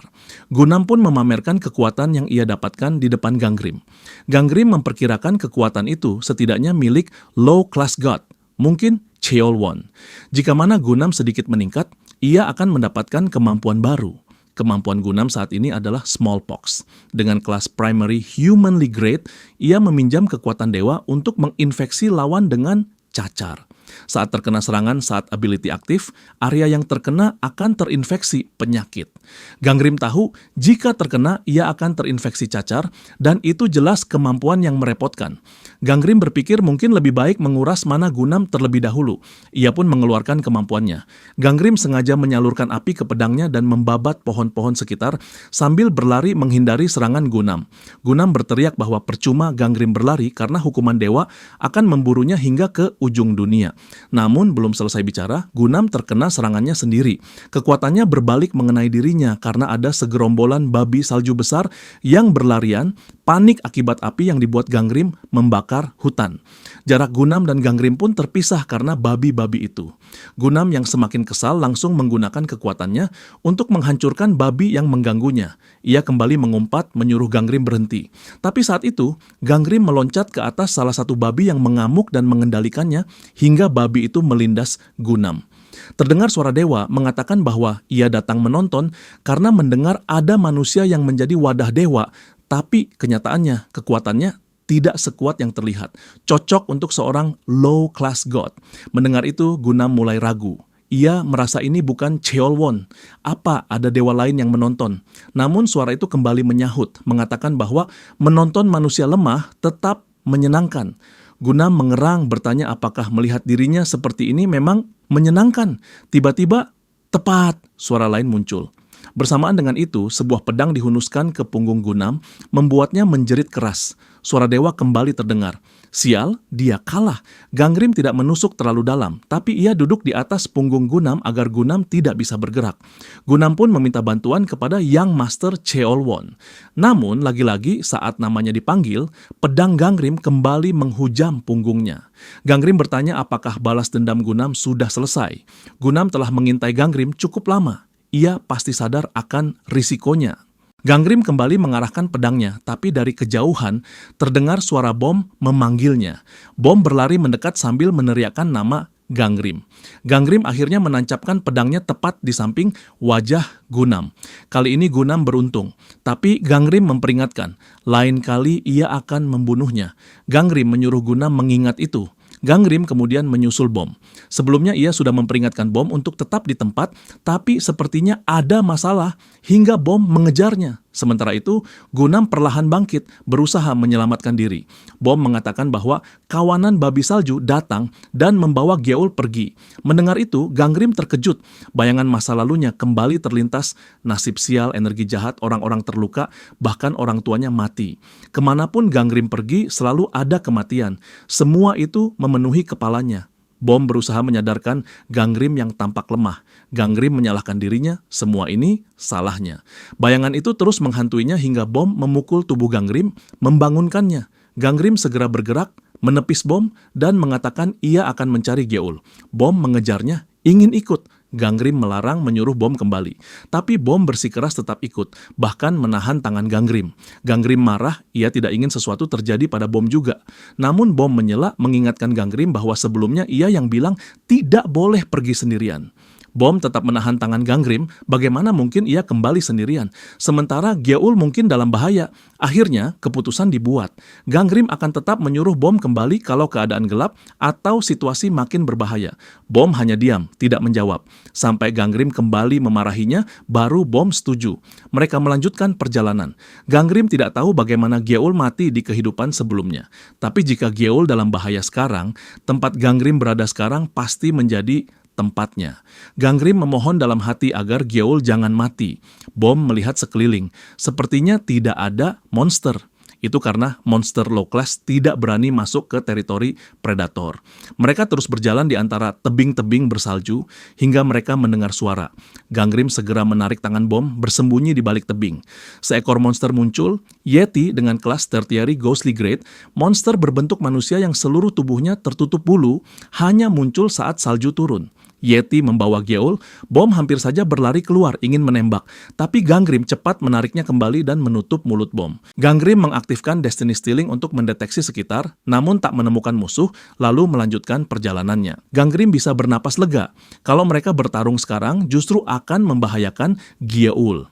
Gunam pun memamerkan kekuatan yang ia dapatkan di depan Gangrim. Gangrim memperkirakan kekuatan itu setidaknya milik low class god. Mungkin Cheolwon. Jika mana Gunam sedikit meningkat, ia akan mendapatkan kemampuan baru. Kemampuan Gunam saat ini adalah Smallpox. Dengan kelas Primary Humanly Grade, ia meminjam kekuatan dewa untuk menginfeksi lawan dengan cacar. Saat terkena serangan saat ability aktif, area yang terkena akan terinfeksi penyakit. Gangrim tahu jika terkena ia akan terinfeksi cacar dan itu jelas kemampuan yang merepotkan. Gangrim berpikir mungkin lebih baik menguras mana Gunam terlebih dahulu. Ia pun mengeluarkan kemampuannya. Gangrim sengaja menyalurkan api ke pedangnya dan membabat pohon-pohon sekitar sambil berlari menghindari serangan Gunam. Gunam berteriak bahwa percuma Gangrim berlari karena hukuman dewa akan memburunya hingga ke ujung dunia. Namun belum selesai bicara, Gunam terkena serangannya sendiri. Kekuatannya berbalik mengenai dirinya karena ada segerombolan babi salju besar yang berlarian, panik akibat api yang dibuat Gangrim membakar hutan. Jarak Gunam dan Gangrim pun terpisah karena babi-babi itu. Gunam yang semakin kesal langsung menggunakan kekuatannya untuk menghancurkan babi yang mengganggunya. Ia kembali mengumpat menyuruh Gangrim berhenti. Tapi saat itu, Gangrim meloncat ke atas salah satu babi yang mengamuk dan mengendalikannya hingga babi itu melindas Gunam. Terdengar suara dewa mengatakan bahwa ia datang menonton karena mendengar ada manusia yang menjadi wadah dewa, tapi kenyataannya kekuatannya tidak sekuat yang terlihat. Cocok untuk seorang low-class god. Mendengar itu, Gunam mulai ragu. Ia merasa ini bukan Cheolwon. Apa ada dewa lain yang menonton? Namun suara itu kembali menyahut, mengatakan bahwa menonton manusia lemah tetap menyenangkan. Gunam mengerang bertanya apakah melihat dirinya seperti ini memang menyenangkan. Tiba-tiba, tepat, suara lain muncul. Bersamaan dengan itu, sebuah pedang dihunuskan ke punggung Gunam, membuatnya menjerit keras. Suara dewa kembali terdengar. Sial, dia kalah. Gangrim tidak menusuk terlalu dalam, tapi ia duduk di atas punggung Gunam agar Gunam tidak bisa bergerak. Gunam pun meminta bantuan kepada Young Master Cheolwon. Namun, lagi-lagi saat namanya dipanggil, pedang Gangrim kembali menghujam punggungnya. Gangrim bertanya apakah balas dendam Gunam sudah selesai. Gunam telah mengintai Gangrim cukup lama. Ia pasti sadar akan risikonya. Gangrim kembali mengarahkan pedangnya, tapi dari kejauhan terdengar suara bom memanggilnya. Bom berlari mendekat sambil meneriakkan nama Gangrim. Gangrim akhirnya menancapkan pedangnya tepat di samping wajah Gunam. Kali ini Gunam beruntung, tapi Gangrim memperingatkan, lain kali ia akan membunuhnya. Gangrim menyuruh Gunam mengingat itu. Gangrim kemudian menyusul bom. Sebelumnya ia sudah memperingatkan bom untuk tetap di tempat, tapi sepertinya ada masalah hingga bom mengejarnya. Sementara itu, Gunam perlahan bangkit, berusaha menyelamatkan diri. Bom mengatakan bahwa kawanan babi salju datang dan membawa Geol pergi. Mendengar itu, Gangrim terkejut. Bayangan masa lalunya kembali terlintas, nasib sial, energi jahat, orang-orang terluka, bahkan orang tuanya mati. Kemanapun Gangrim pergi, selalu ada kematian. Semua itu memenuhi kepalanya. Bom berusaha menyadarkan Gangrim yang tampak lemah. Gangrim menyalahkan dirinya, semua ini salahnya. Bayangan itu terus menghantuinya hingga bom memukul tubuh Gangrim, membangunkannya. Gangrim segera bergerak, menepis bom, dan mengatakan ia akan mencari Geol. Bom mengejarnya, ingin ikut. Gangrim melarang menyuruh bom kembali. Tapi bom bersikeras tetap ikut, bahkan menahan tangan Gangrim. Gangrim marah, ia tidak ingin sesuatu terjadi pada bom juga. Namun bom menyela mengingatkan Gangrim bahwa sebelumnya ia yang bilang tidak boleh pergi sendirian. Bom tetap menahan tangan Gangrim, bagaimana mungkin ia kembali sendirian? Sementara Geol mungkin dalam bahaya. Akhirnya, keputusan dibuat. Gangrim akan tetap menyuruh bom kembali kalau keadaan gelap atau situasi makin berbahaya. Bom hanya diam, tidak menjawab. Sampai Gangrim kembali memarahinya, baru bom setuju. Mereka melanjutkan perjalanan. Gangrim tidak tahu bagaimana Geol mati di kehidupan sebelumnya. Tapi jika Geol dalam bahaya sekarang, tempat Gangrim berada sekarang pasti menjadi tempatnya. Gangrim memohon dalam hati agar Geol jangan mati. Bom melihat sekeliling. Sepertinya tidak ada monster. Itu karena monster low class tidak berani masuk ke teritori predator. Mereka terus berjalan di antara tebing-tebing bersalju hingga mereka mendengar suara. Gangrim segera menarik tangan bom bersembunyi di balik tebing. Seekor monster muncul, Yeti dengan kelas tertiary ghostly grade. Monster berbentuk manusia yang seluruh tubuhnya tertutup bulu hanya muncul saat salju turun. Yeti membawa Geol, Bom hampir saja berlari keluar ingin menembak, tapi Gangrim cepat menariknya kembali dan menutup mulut Bom. Gangrim mengaktifkan Destiny Stealing untuk mendeteksi sekitar, namun tak menemukan musuh, lalu melanjutkan perjalanannya. Gangrim bisa bernapas lega. Kalau mereka bertarung sekarang, justru akan membahayakan Geol.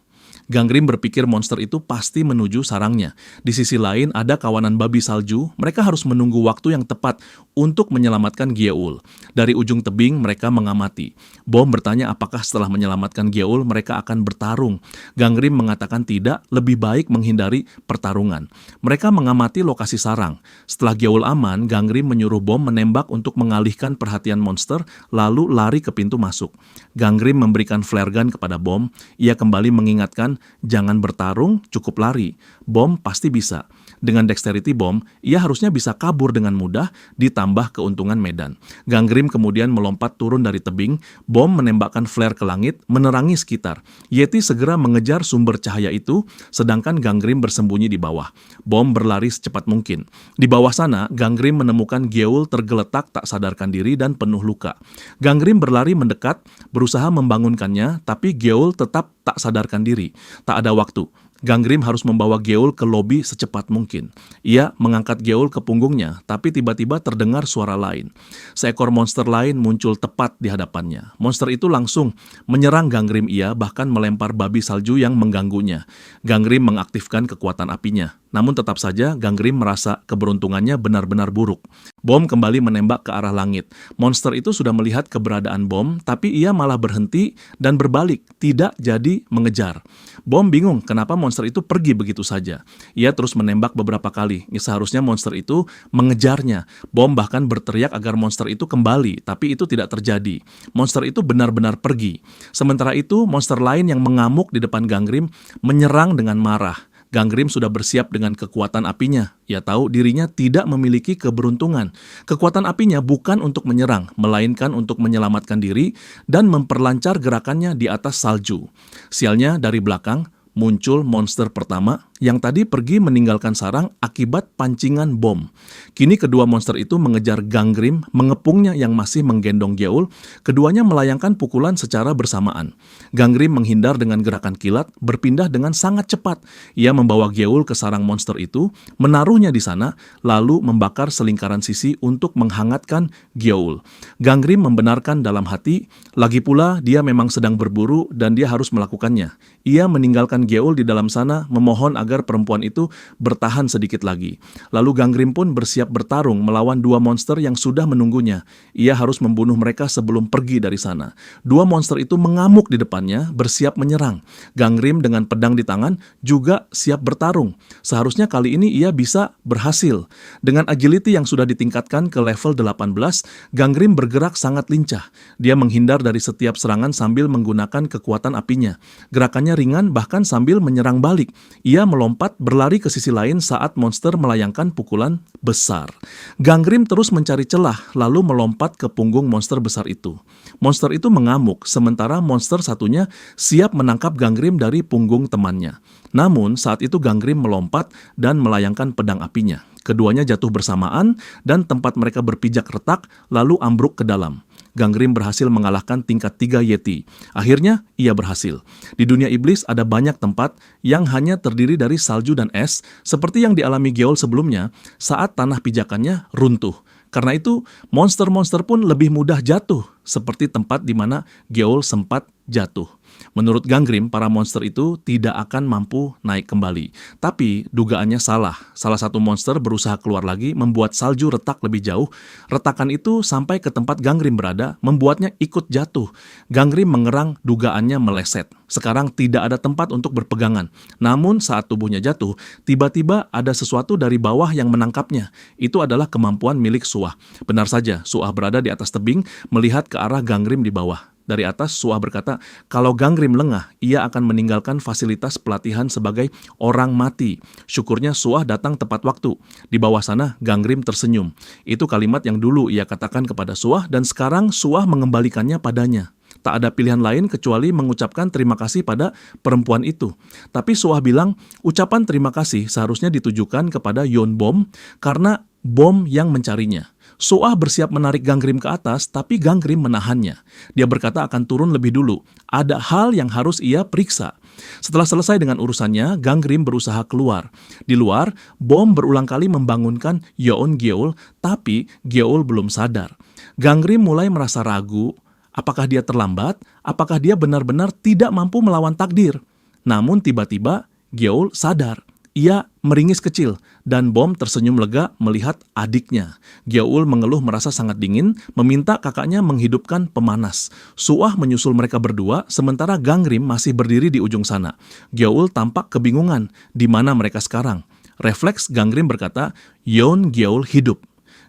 Gangrim berpikir monster itu pasti menuju sarangnya. Di sisi lain, ada kawanan babi salju. Mereka harus menunggu waktu yang tepat untuk menyelamatkan Geol. Dari ujung tebing, mereka mengamati. Bom bertanya apakah setelah menyelamatkan Geol, mereka akan bertarung. Gangrim mengatakan tidak, lebih baik menghindari pertarungan. Mereka mengamati lokasi sarang. Setelah Geol aman, Gangrim menyuruh Bom menembak untuk mengalihkan perhatian monster, lalu lari ke pintu masuk. Gangrim memberikan flare gun kepada Bom. Ia kembali mengingatkan, jangan bertarung, cukup lari. Bom pasti bisa. Dengan dexterity Bom, ia harusnya bisa kabur dengan mudah, ditambah keuntungan medan. Gangrim kemudian melompat turun dari tebing. Bom menembakkan flare ke langit, menerangi sekitar. Yeti segera mengejar sumber cahaya itu, sedangkan Gangrim bersembunyi di bawah. Bom berlari secepat mungkin. Di bawah sana, Gangrim menemukan Geol tergeletak tak sadarkan diri dan penuh luka. Gangrim berlari mendekat, berusaha membangunkannya, tapi Geol tetap tak sadarkan diri. Tak ada waktu. Gangrim harus membawa Geol ke lobi secepat mungkin. Ia mengangkat Geol ke punggungnya, tapi tiba-tiba terdengar suara lain. Seekor monster lain muncul tepat di hadapannya. Monster itu langsung menyerang Gangrim, ia bahkan melempar babi salju yang mengganggunya. Gangrim mengaktifkan kekuatan apinya. Namun tetap saja Gangrim merasa keberuntungannya benar-benar buruk. Bom kembali menembak ke arah langit. Monster itu sudah melihat keberadaan Bom, tapi ia malah berhenti dan berbalik, tidak jadi mengejar. Bom bingung kenapa monster itu pergi begitu saja. Ia terus menembak beberapa kali. Seharusnya monster itu mengejarnya. Bom bahkan berteriak agar monster itu kembali, tapi itu tidak terjadi. Monster itu benar-benar pergi. Sementara itu, monster lain yang mengamuk di depan Gangrim menyerang dengan marah. Gangrim sudah bersiap dengan kekuatan apinya. Ia tahu dirinya tidak memiliki keberuntungan. Kekuatan apinya bukan untuk menyerang, melainkan untuk menyelamatkan diri dan memperlancar gerakannya di atas salju. Sialnya dari belakang muncul monster pertama yang tadi pergi meninggalkan sarang akibat pancingan Bom. Kini kedua monster itu mengejar Gangrim, mengepungnya yang masih menggendong Geol. Keduanya melayangkan pukulan secara bersamaan. Gangrim menghindar dengan gerakan kilat, berpindah dengan sangat cepat. Ia membawa Geol ke sarang monster itu, menaruhnya di sana, lalu membakar selingkaran sisi untuk menghangatkan Geol. Gangrim membenarkan dalam hati, lagi pula dia memang sedang berburu dan dia harus melakukannya. Ia meninggalkan Geol di dalam sana, memohon agar perempuan itu bertahan sedikit lagi. Lalu Gangrim pun bersiap bertarung melawan dua monster yang sudah menunggunya. Ia harus membunuh mereka sebelum pergi dari sana. Dua monster itu mengamuk di depannya, bersiap menyerang. Gangrim dengan pedang di tangan juga siap bertarung. Seharusnya kali ini ia bisa berhasil. Dengan agility yang sudah ditingkatkan ke level 18, Gangrim bergerak sangat lincah. Dia menghindar dari setiap serangan sambil menggunakan kekuatan apinya. Gerakannya ringan bahkan sambil menyerang balik. Ia melompat berlari ke sisi lain saat monster melayangkan pukulan besar. Gangrim terus mencari celah lalu melompat ke punggung monster besar itu. Monster itu mengamuk sementara monster satunya siap menangkap Gangrim dari punggung temannya. Namun saat itu Gangrim melompat dan melayangkan pedang apinya. Keduanya jatuh bersamaan dan tempat mereka berpijak retak lalu ambruk ke dalam. Gangrim berhasil mengalahkan tingkat 3 Yeti. Akhirnya, ia berhasil. Di dunia iblis ada banyak tempat yang hanya terdiri dari salju dan es, seperti yang dialami Geol sebelumnya saat tanah pijakannya runtuh. Karena itu, monster-monster pun lebih mudah jatuh, seperti tempat di mana Geol sempat jatuh. Menurut Gangrim, para monster itu tidak akan mampu naik kembali. Tapi dugaannya salah. Salah satu monster berusaha keluar lagi, membuat salju retak lebih jauh. Retakan itu sampai ke tempat Gangrim berada, membuatnya ikut jatuh. Gangrim mengerang, dugaannya meleset. Sekarang tidak ada tempat untuk berpegangan. Namun saat tubuhnya jatuh, tiba-tiba ada sesuatu dari bawah yang menangkapnya. Itu adalah kemampuan milik Suah. Benar saja, Suah berada di atas tebing, melihat ke arah Gangrim di bawah. Dari atas, Suah berkata, kalau Gangrim lengah, ia akan meninggalkan fasilitas pelatihan sebagai orang mati. Syukurnya Suah datang tepat waktu. Di bawah sana, Gangrim tersenyum. Itu kalimat yang dulu ia katakan kepada Suah, dan sekarang Suah mengembalikannya padanya. Tak ada pilihan lain kecuali mengucapkan terima kasih pada perempuan itu. Tapi Suah bilang, ucapan terima kasih seharusnya ditujukan kepada Yon Bom, karena Bom yang mencarinya. Soah bersiap menarik Gangrim ke atas, tapi Gangrim menahannya. Dia berkata akan turun lebih dulu. Ada hal yang harus ia periksa. Setelah selesai dengan urusannya, Gangrim berusaha keluar. Di luar, Bom berulang kali membangunkan Yoon Gyeol, tapi Gyeol belum sadar. Gangrim mulai merasa ragu, apakah dia terlambat, apakah dia benar-benar tidak mampu melawan takdir. Namun tiba-tiba Gyeol sadar. Ia meringis kecil, dan Bom tersenyum lega melihat adiknya. Gyeol mengeluh merasa sangat dingin, meminta kakaknya menghidupkan pemanas. Soah menyusul mereka berdua, sementara Gangrim masih berdiri di ujung sana. Gyeol tampak kebingungan, di mana mereka sekarang. Refleks Gangrim berkata, Yoon Gyeol hidup.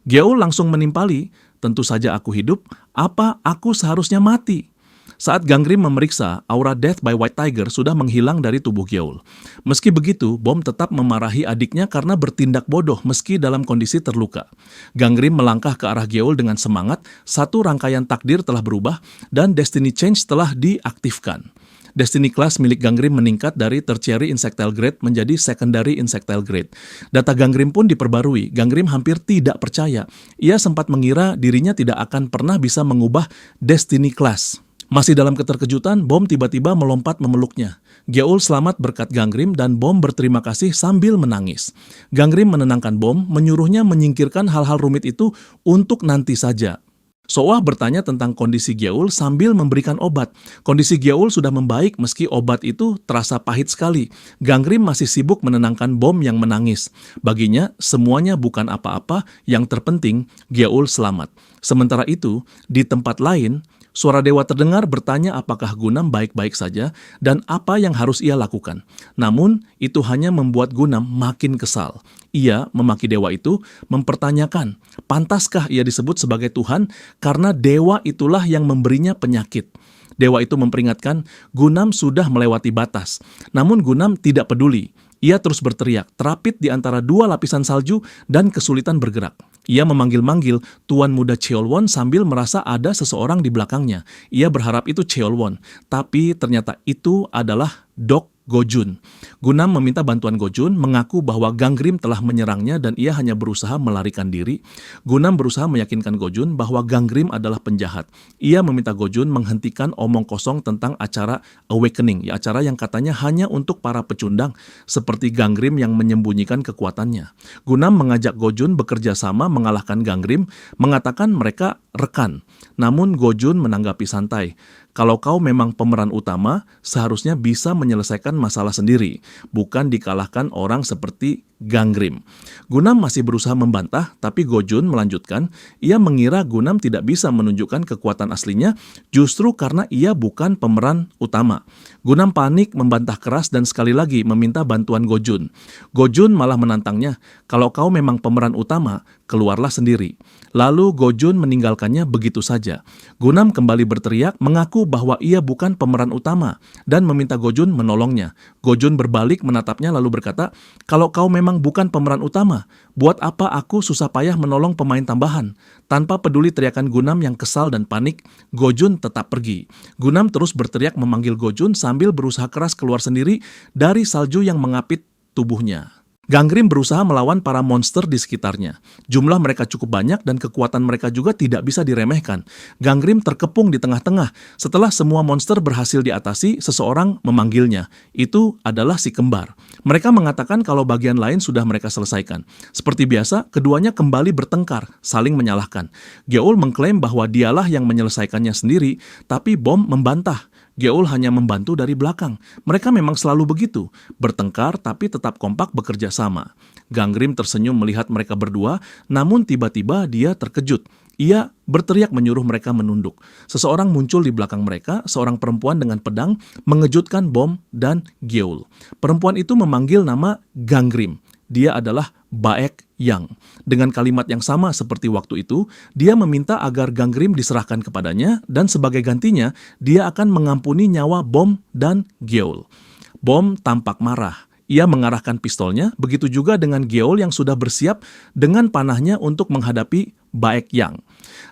Gyeol langsung menimpali, tentu saja aku hidup, apa aku seharusnya mati? Saat Gangrim memeriksa, aura Death by White Tiger sudah menghilang dari tubuh Gyeol. Meski begitu, Bom tetap memarahi adiknya karena bertindak bodoh meski dalam kondisi terluka. Gangrim melangkah ke arah Gyeol dengan semangat, satu rangkaian takdir telah berubah, dan Destiny Change telah diaktifkan. Destiny Class milik Gangrim meningkat dari Tertiary Insectile Grade menjadi Secondary Insectile Grade. Data Gangrim pun diperbarui. Gangrim hampir tidak percaya. Ia sempat mengira dirinya tidak akan pernah bisa mengubah Destiny Class. Masih dalam keterkejutan, Bom tiba-tiba melompat memeluknya. Gyeol selamat berkat Gangrim dan Bom berterima kasih sambil menangis. Gangrim menenangkan Bom, menyuruhnya menyingkirkan hal-hal rumit itu untuk nanti saja. Soah bertanya tentang kondisi Gyeol sambil memberikan obat. Kondisi Gyeol sudah membaik meski obat itu terasa pahit sekali. Gangrim masih sibuk menenangkan Bom yang menangis. Baginya, semuanya bukan apa-apa, yang terpenting Gyeol selamat. Sementara itu, di tempat lain, suara dewa terdengar bertanya apakah Gunam baik-baik saja dan apa yang harus ia lakukan. Namun, itu hanya membuat Gunam makin kesal. Ia memaki dewa itu, mempertanyakan, pantaskah ia disebut sebagai Tuhan karena dewa itulah yang memberinya penyakit. Dewa itu memperingatkan, Gunam sudah melewati batas. Namun Gunam tidak peduli. Ia terus berteriak, terapit di antara dua lapisan salju dan kesulitan bergerak. Ia memanggil-manggil Tuan Muda Cheolwon sambil merasa ada seseorang di belakangnya. Ia berharap itu Cheolwon, tapi ternyata itu adalah Dok Gojun. Gunam meminta bantuan Gojun, mengaku bahwa Gangrim telah menyerangnya dan ia hanya berusaha melarikan diri. Gunam berusaha meyakinkan Gojun bahwa Gangrim adalah penjahat. Ia meminta Gojun menghentikan omong kosong tentang acara Awakening, acara yang katanya hanya untuk para pecundang, seperti Gangrim yang menyembunyikan kekuatannya. Gunam mengajak Gojun bekerja sama mengalahkan Gangrim, mengatakan mereka rekan. Namun Gojun menanggapi santai. Kalau kau memang pemeran utama, seharusnya bisa menyelesaikan masalah sendiri, bukan dikalahkan orang seperti Gangrim. Gunam masih berusaha membantah, tapi Gojun melanjutkan, ia mengira Gunam tidak bisa menunjukkan kekuatan aslinya justru karena ia bukan pemeran utama. Gunam panik, membantah keras dan sekali lagi meminta bantuan Gojun. Gojun malah menantangnya, kalau kau memang pemeran utama, keluarlah sendiri. Lalu Gojun meninggalkannya begitu saja. Gunam kembali berteriak, mengaku bahwa ia bukan pemeran utama dan meminta Gojun menolongnya. Gojun berbalik menatapnya lalu berkata, kalau kau memang bukan pemeran utama, buat apa aku susah payah menolong pemain tambahan? Tanpa peduli teriakan Gunam yang kesal dan panik, Gojun tetap pergi. Gunam terus berteriak memanggil Gojun sambil berusaha keras keluar sendiri dari salju yang mengapit tubuhnya. Gangrim berusaha melawan para monster di sekitarnya. Jumlah mereka cukup banyak dan kekuatan mereka juga tidak bisa diremehkan. Gangrim terkepung di tengah-tengah. Setelah semua monster berhasil diatasi, seseorang memanggilnya. Itu adalah si kembar. Mereka mengatakan kalau bagian lain sudah mereka selesaikan. Seperti biasa, keduanya kembali bertengkar, saling menyalahkan. Gyeol mengklaim bahwa dialah yang menyelesaikannya sendiri, tapi Bom membantah. Gyeol hanya membantu dari belakang. Mereka memang selalu begitu, bertengkar tapi tetap kompak bekerja sama. Gangrim tersenyum melihat mereka berdua, namun tiba-tiba dia terkejut. Ia berteriak menyuruh mereka menunduk. Seseorang muncul di belakang mereka, seorang perempuan dengan pedang, mengejutkan Bom dan Gyeol. Perempuan itu memanggil nama Gangrim. Dia adalah Baek Yang. Dengan kalimat yang sama seperti waktu itu, dia meminta agar Gangrim diserahkan kepadanya dan sebagai gantinya, dia akan mengampuni nyawa Bom dan Gyeol. Bom tampak marah. Ia mengarahkan pistolnya, begitu juga dengan Gyeol yang sudah bersiap dengan panahnya untuk menghadapi Baek Yang.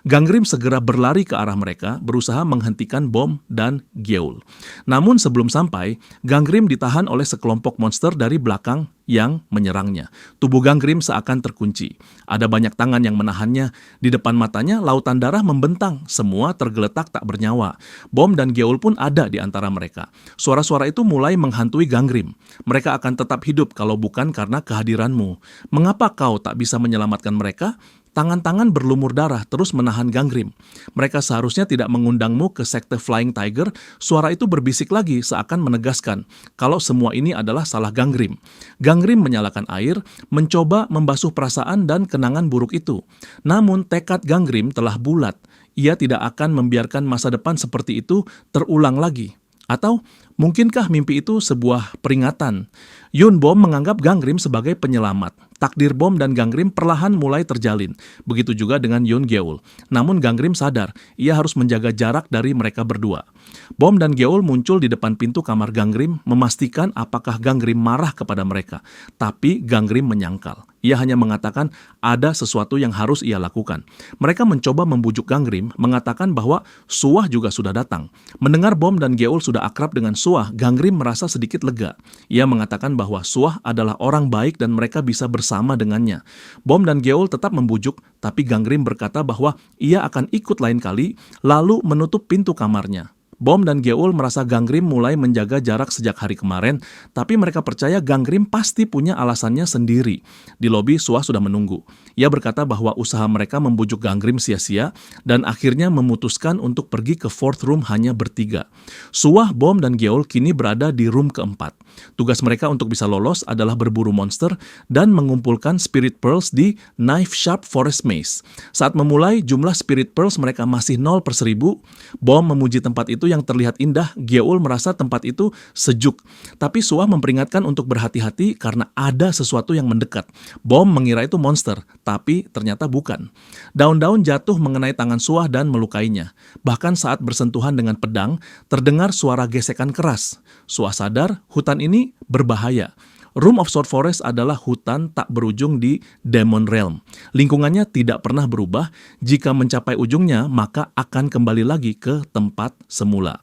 Gangrim segera berlari ke arah mereka, berusaha menghentikan Bom dan Gyeol. Namun sebelum sampai, Gangrim ditahan oleh sekelompok monster dari belakang yang menyerangnya. Tubuh Gangrim seakan terkunci. Ada banyak tangan yang menahannya. Di depan matanya, lautan darah membentang. Semua tergeletak tak bernyawa. Bom dan Gyeol pun ada di antara mereka. Suara-suara itu mulai menghantui Gangrim. Mereka akan tetap hidup kalau bukan karena kehadiranmu. Mengapa kau tak bisa menyelamatkan mereka? Tangan-tangan berlumur darah terus menahan Gangrim. Mereka seharusnya tidak mengundangmu ke sekte Flying Tiger. Suara itu berbisik lagi seakan menegaskan kalau semua ini adalah salah Gangrim. Gangrim menyalakan air, mencoba membasuh perasaan dan kenangan buruk itu. Namun tekad Gangrim telah bulat. Ia tidak akan membiarkan masa depan seperti itu terulang lagi. Atau mungkinkah mimpi itu sebuah peringatan? Yun Bom menganggap Gangrim sebagai penyelamat. Takdir Bom dan Gangrim perlahan mulai terjalin. Begitu juga dengan Yoon Gyeol. Namun Gangrim sadar, ia harus menjaga jarak dari mereka berdua. Bom dan Gyeol muncul di depan pintu kamar Gangrim, memastikan apakah Gangrim marah kepada mereka. Tapi Gangrim menyangkal. Ia hanya mengatakan ada sesuatu yang harus ia lakukan. Mereka mencoba membujuk Gangrim, mengatakan bahwa Suah juga sudah datang. Mendengar Bom dan Gyeol sudah akrab dengan Suah, Gangrim merasa sedikit lega. Ia mengatakan bahwa Suah adalah orang baik dan mereka bisa bersama dengannya. Bom dan Gyeol tetap membujuk, tapi Gangrim berkata bahwa ia akan ikut lain kali, lalu menutup pintu kamarnya. Bom dan Gyeol merasa Gangrim mulai menjaga jarak sejak hari kemarin, tapi mereka percaya Gangrim pasti punya alasannya sendiri. Di lobi, Suah sudah menunggu. Ia berkata bahwa usaha mereka membujuk Gangrim sia-sia, dan akhirnya memutuskan untuk pergi ke fourth room hanya bertiga. Suah, Bom, dan Gyeol kini berada di room keempat. Tugas mereka untuk bisa lolos adalah berburu monster dan mengumpulkan Spirit Pearls di Knife Sharp Forest Maze. Saat memulai, jumlah Spirit Pearls mereka masih 0/1000. Bom memuji tempat itu yang terlihat indah. Gyeol merasa tempat itu sejuk. Tapi Suah memperingatkan untuk berhati-hati karena ada sesuatu yang mendekat. Bom mengira itu monster, tapi ternyata bukan. Daun-daun jatuh mengenai tangan Suah dan melukainya. Bahkan saat bersentuhan dengan pedang, terdengar suara gesekan keras. Suah sadar hutan ini berbahaya. Room of Sword Forest adalah hutan tak berujung di Demon Realm. Lingkungannya tidak pernah berubah. Jika mencapai ujungnya, maka akan kembali lagi ke tempat semula.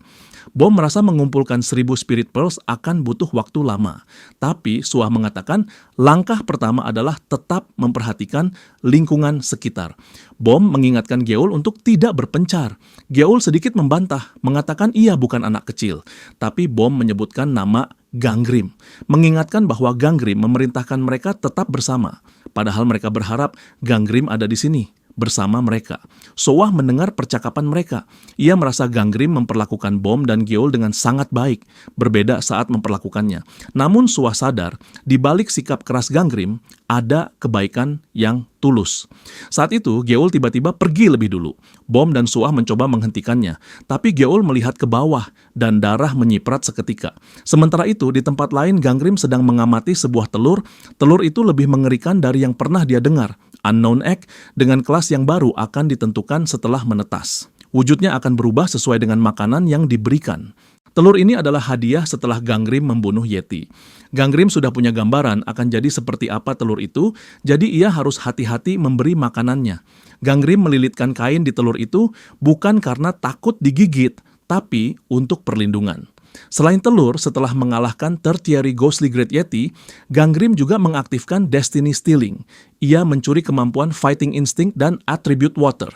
Bom merasa mengumpulkan 1000 Spirit Pearls akan butuh waktu lama. Tapi Suah mengatakan langkah pertama adalah tetap memperhatikan lingkungan sekitar. Bom mengingatkan Gyeol untuk tidak berpencar. Gyeol sedikit membantah, mengatakan ia bukan anak kecil. Tapi Bom menyebutkan nama Gangrim, mengingatkan bahwa Gangrim memerintahkan mereka tetap bersama. Padahal mereka berharap Gangrim ada di sini bersama mereka. Suah mendengar percakapan mereka. Ia merasa Gangrim memperlakukan Bom dan Gyeol dengan sangat baik, berbeda saat memperlakukannya. Namun Suah sadar, di balik sikap keras Gangrim, ada kebaikan yang tulus. Saat itu, Gyeol tiba-tiba pergi lebih dulu. Bom dan Suah mencoba menghentikannya, tapi Gyeol melihat ke bawah dan darah menyiprat seketika. Sementara itu, di tempat lain Gangrim sedang mengamati sebuah telur. Telur itu lebih mengerikan dari yang pernah dia dengar. Unknown Egg dengan kelas yang baru akan ditentukan setelah menetas. Wujudnya akan berubah sesuai dengan makanan yang diberikan. Telur ini adalah hadiah setelah Gangrim membunuh Yeti. Gangrim sudah punya gambaran akan jadi seperti apa telur itu, jadi ia harus hati-hati memberi makanannya. Gangrim melilitkan kain di telur itu bukan karena takut digigit, tapi untuk perlindungan. Selain telur, setelah mengalahkan Tertiary Ghostly Great Yeti, Gangrim juga mengaktifkan Destiny Stealing. Ia mencuri kemampuan Fighting Instinct dan Attribute Water.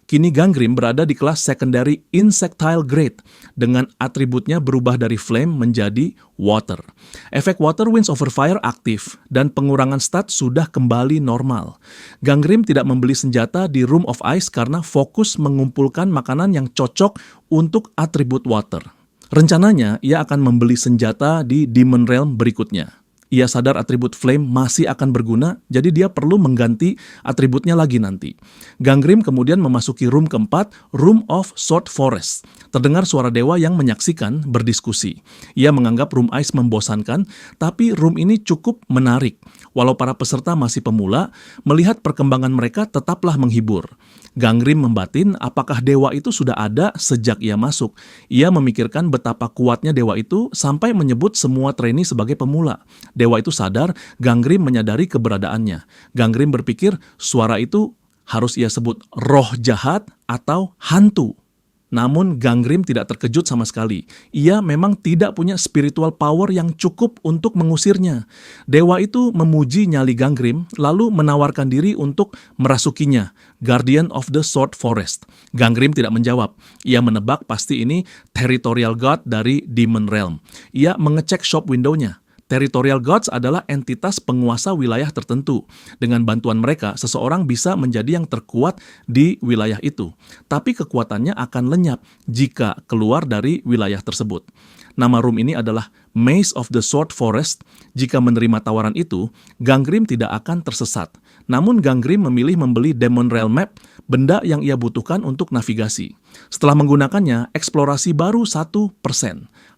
Kini Gangrim berada di kelas Secondary Insectile Grade, dengan atributnya berubah dari Flame menjadi Water. Efek Water Winds Over Fire aktif, dan pengurangan stat sudah kembali normal. Gangrim tidak membeli senjata di Room of Ice karena fokus mengumpulkan makanan yang cocok untuk atribut Water. Rencananya, ia akan membeli senjata di Demon Realm berikutnya. Ia sadar atribut Flame masih akan berguna, jadi dia perlu mengganti atributnya lagi nanti. Gangrim kemudian memasuki room keempat, Room of Sword Forest. Terdengar suara dewa yang menyaksikan berdiskusi. Ia menganggap room ice membosankan, tapi room ini cukup menarik. Walau para peserta masih pemula, melihat perkembangan mereka tetaplah menghibur. Gangrim membatin apakah dewa itu sudah ada sejak ia masuk. Ia memikirkan betapa kuatnya dewa itu sampai menyebut semua trainee sebagai pemula. Dewa itu sadar, Gangrim menyadari keberadaannya. Gangrim berpikir suara itu Harus ia sebut roh jahat atau hantu. Namun Ganggrim tidak terkejut sama sekali. Ia memang tidak punya spiritual power yang cukup untuk mengusirnya. Dewa itu memuji nyali Ganggrim, lalu menawarkan diri untuk merasukinya, Guardian of the Sword Forest. Ganggrim tidak menjawab. Ia menebak pasti ini territorial god dari Demon Realm. Ia mengecek shop window-nya. Territorial gods adalah entitas penguasa wilayah tertentu. Dengan bantuan mereka, seseorang bisa menjadi yang terkuat di wilayah itu. Tapi kekuatannya akan lenyap jika keluar dari wilayah tersebut. Nama room ini adalah Maze of the Sword Forest. Jika menerima tawaran itu, Ganggrim tidak akan tersesat. Namun Ganggrim memilih membeli Demon Realm Map, benda yang ia butuhkan untuk navigasi. Setelah menggunakannya, eksplorasi baru 1%.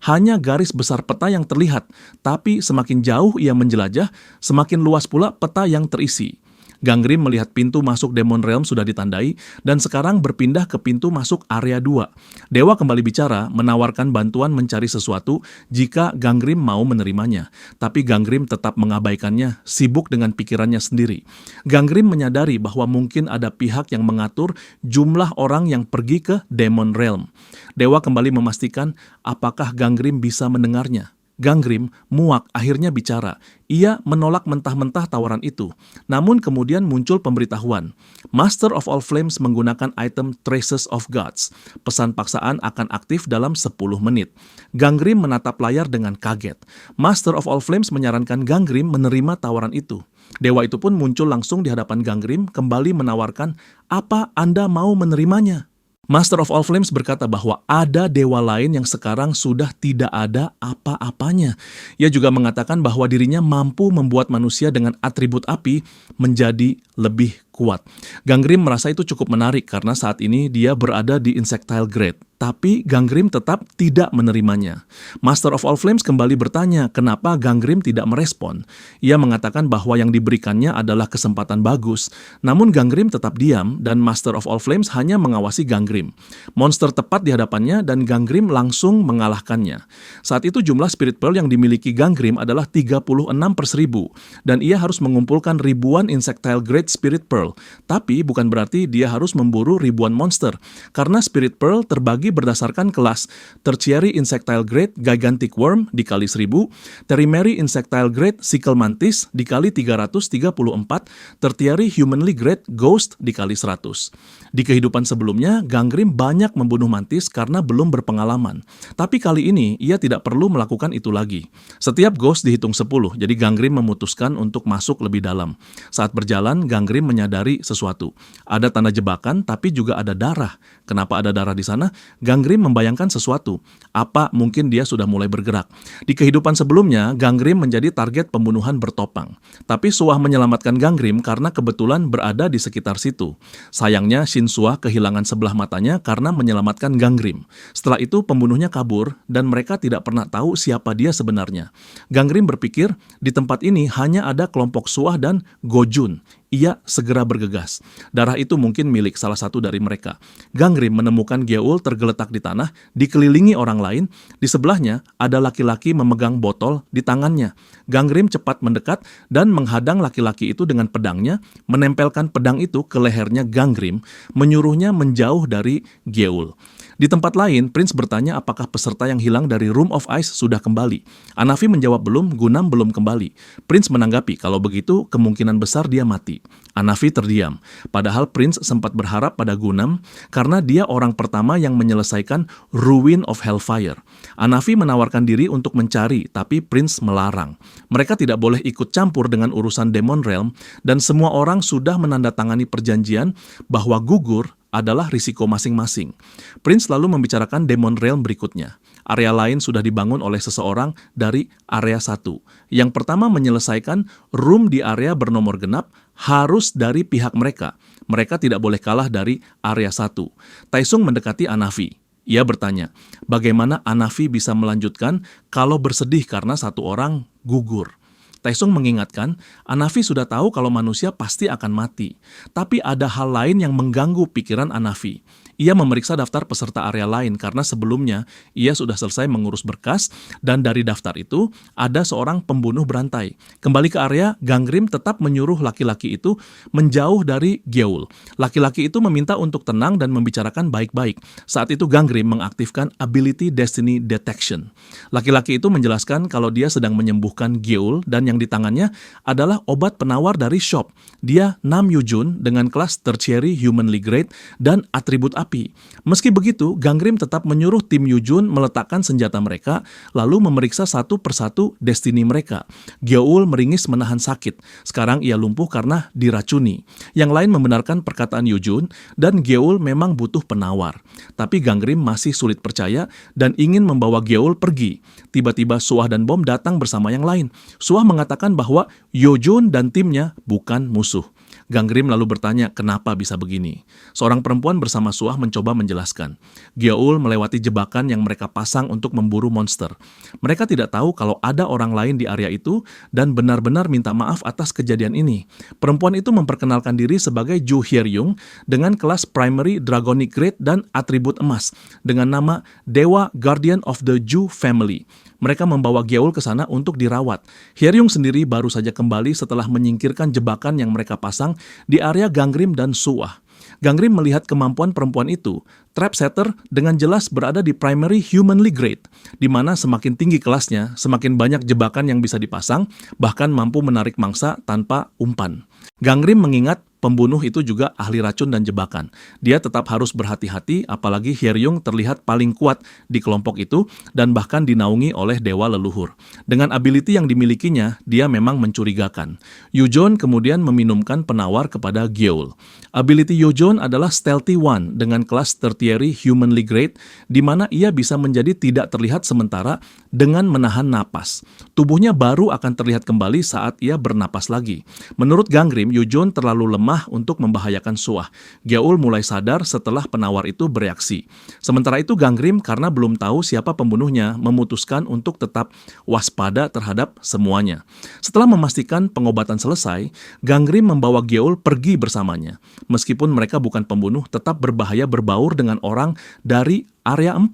Hanya garis besar peta yang terlihat, tapi semakin jauh ia menjelajah, semakin luas pula peta yang terisi. Ganggrim melihat pintu masuk Demon Realm sudah ditandai, dan sekarang berpindah ke pintu masuk area 2. Dewa kembali bicara, menawarkan bantuan mencari sesuatu jika Ganggrim mau menerimanya. Tapi Ganggrim tetap mengabaikannya, sibuk dengan pikirannya sendiri. Ganggrim menyadari bahwa mungkin ada pihak yang mengatur jumlah orang yang pergi ke Demon Realm. Dewa kembali memastikan apakah Ganggrim bisa mendengarnya. Ganggrim muak akhirnya bicara. Ia menolak mentah-mentah tawaran itu. Namun kemudian muncul pemberitahuan. Master of All Flames menggunakan item Traces of Gods. Pesan paksaan akan aktif dalam 10 menit. Ganggrim menatap layar dengan kaget. Master of All Flames menyarankan Ganggrim menerima tawaran itu. Dewa itu pun muncul langsung di hadapan Ganggrim, kembali menawarkan, "Apa Anda mau menerimanya?" Master of All Flames berkata bahwa ada dewa lain yang sekarang sudah tidak ada apa-apanya. Ia juga mengatakan bahwa dirinya mampu membuat manusia dengan atribut api menjadi lebih kuat. Ganggrim merasa itu cukup menarik karena saat ini dia berada di Insectile Grade. Tapi Ganggrim tetap tidak menerimanya. Master of All Flames kembali bertanya kenapa Ganggrim tidak merespon. Ia mengatakan bahwa yang diberikannya adalah kesempatan bagus. Namun Ganggrim tetap diam dan Master of All Flames hanya mengawasi Ganggrim. Monster tepat di hadapannya dan Ganggrim langsung mengalahkannya. Saat itu jumlah Spirit Pearl yang dimiliki Ganggrim adalah 36/1000 dan ia harus mengumpulkan ribuan Insectile Grade Spirit Pearl. Tapi bukan berarti dia harus memburu ribuan monster karena Spirit Pearl terbagi berdasarkan kelas Tertiary Insectile Grade Gigantic Worm dikali 1000, Tertiary Insectile Grade Sickle Mantis dikali 334, Tertiary Humanly Grade Ghost dikali 100. Di kehidupan sebelumnya, Ganggrim banyak membunuh mantis karena belum berpengalaman. Tapi kali ini, ia tidak perlu melakukan itu lagi. Setiap ghost dihitung 10, jadi Ganggrim memutuskan untuk masuk lebih dalam. Saat berjalan, Ganggrim menyadari sesuatu. Ada tanda jebakan, tapi juga ada darah. Kenapa ada darah di sana? Ganggrim membayangkan sesuatu. Apa mungkin dia sudah mulai bergerak? Di kehidupan sebelumnya, Ganggrim menjadi target pembunuhan bertopang. Tapi Suah menyelamatkan Ganggrim karena kebetulan berada di sekitar situ. Sayangnya, Shin Suah kehilangan sebelah matanya karena menyelamatkan Ganggrim. Setelah itu, pembunuhnya kabur dan mereka tidak pernah tahu siapa dia sebenarnya. Ganggrim berpikir, di tempat ini hanya ada kelompok Suah dan Gojun. Ia segera bergegas. Darah itu mungkin milik salah satu dari mereka. Ganggrim menemukan Geul tergeletak di tanah, dikelilingi orang lain. Di sebelahnya ada laki-laki memegang botol di tangannya. Ganggrim cepat mendekat dan menghadang laki-laki itu dengan pedangnya, menempelkan pedang itu ke lehernya Ganggrim, menyuruhnya menjauh dari Geul. Di tempat lain, Prince bertanya apakah peserta yang hilang dari Room of Ice sudah kembali. Anafi menjawab belum, Gunam belum kembali. Prince menanggapi kalau begitu kemungkinan besar dia mati. Anafi terdiam. Padahal Prince sempat berharap pada Gunam karena dia orang pertama yang menyelesaikan Ruin of Hellfire. Anafi menawarkan diri untuk mencari, tapi Prince melarang. Mereka tidak boleh ikut campur dengan urusan Demon Realm dan semua orang sudah menandatangani perjanjian bahwa gugur adalah risiko masing-masing. Prince lalu membicarakan Demon Realm berikutnya. Area lain sudah dibangun oleh seseorang dari area 1. Yang pertama menyelesaikan room di area bernomor genap harus dari pihak mereka. Mereka tidak boleh kalah dari area 1. Taesung mendekati Anafi. Ia bertanya, bagaimana Anafi bisa melanjutkan kalau bersedih karena satu orang gugur? Taesung mengingatkan, Anafi sudah tahu kalau manusia pasti akan mati. Tapi ada hal lain yang mengganggu pikiran Anafi. Ia memeriksa daftar peserta area lain karena sebelumnya ia sudah selesai mengurus berkas dan dari daftar itu ada seorang pembunuh berantai. Kembali ke area, Gangrim tetap menyuruh laki-laki itu menjauh dari Gyeol. Laki-laki itu meminta untuk tenang dan membicarakan baik-baik. Saat itu Gangrim mengaktifkan ability Destiny Detection. Laki-laki itu menjelaskan kalau dia sedang menyembuhkan Gyeol dan yang di tangannya adalah obat penawar dari shop. Dia Nam Yujun dengan kelas tertiary humanly grade dan atribut api. Meski begitu, Gangrim tetap menyuruh tim Yujun meletakkan senjata mereka, lalu memeriksa satu persatu destiny mereka. Gyeol meringis menahan sakit. Sekarang ia lumpuh karena diracuni. Yang lain membenarkan perkataan Yujun, dan Gyeol memang butuh penawar. Tapi Gangrim masih sulit percaya dan ingin membawa Gyeol pergi. Tiba-tiba Suah dan Bom datang bersama yang lain. Suah mengatakan bahwa Yojun dan timnya bukan musuh. Gangrim lalu bertanya kenapa bisa begini. Seorang perempuan bersama Suah mencoba menjelaskan. Gyeol melewati jebakan yang mereka pasang untuk memburu monster. Mereka tidak tahu kalau ada orang lain di area itu dan benar-benar minta maaf atas kejadian ini. Perempuan itu memperkenalkan diri sebagai Ju Hyeryung dengan kelas primary dragonic grade dan atribut emas dengan nama Dewa Guardian of the Ju Family. Mereka membawa Gyeol ke sana untuk dirawat. Hyeryung sendiri baru saja kembali setelah menyingkirkan jebakan yang mereka pasang di area Gangrim dan Suah. Gangrim melihat kemampuan perempuan itu. Trap setter dengan jelas berada di primary humanly grade, di mana semakin tinggi kelasnya, semakin banyak jebakan yang bisa dipasang, bahkan mampu menarik mangsa tanpa umpan. Gangrim mengingat pembunuh itu juga ahli racun dan jebakan. Dia tetap harus berhati-hati, apalagi Hyeryung terlihat paling kuat di kelompok itu dan bahkan dinaungi oleh dewa leluhur. Dengan ability yang dimilikinya, dia memang mencurigakan. Yujon kemudian meminumkan penawar kepada Gyeol. Ability Yujon adalah Stealthy One dengan kelas tertiary humanly grade, di mana ia bisa menjadi tidak terlihat sementara dengan menahan napas. Tubuhnya baru akan terlihat kembali saat ia bernapas lagi. Menurut Gangrim, Yujon terlalu lemah untuk membahayakan Suah. Gyeol mulai sadar setelah penawar itu bereaksi. Sementara itu Gangrim karena belum tahu siapa pembunuhnya memutuskan untuk tetap waspada terhadap semuanya. Setelah memastikan pengobatan selesai, Gangrim membawa Gyeol pergi bersamanya. Meskipun mereka bukan pembunuh, tetap berbahaya berbaur dengan orang dari area 4.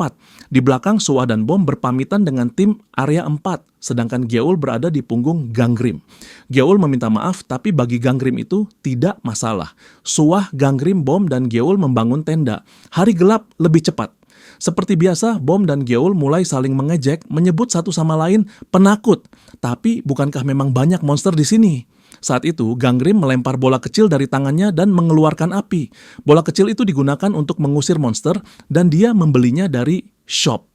Di belakang Suah dan Bom berpamitan dengan tim area 4, sedangkan Gyeol berada di punggung Gangrim. Gyeol meminta maaf, tapi bagi Gangrim itu tidak masalah. Suah, Gangrim, Bom, dan Gyeol membangun tenda. Hari gelap lebih cepat. Seperti biasa, Bom dan Gyeol mulai saling mengejek, menyebut satu sama lain penakut. Tapi bukankah memang banyak monster di sini? Saat itu, Gangrim melempar bola kecil dari tangannya dan mengeluarkan api. Bola kecil itu digunakan untuk mengusir monster dan dia membelinya dari shop.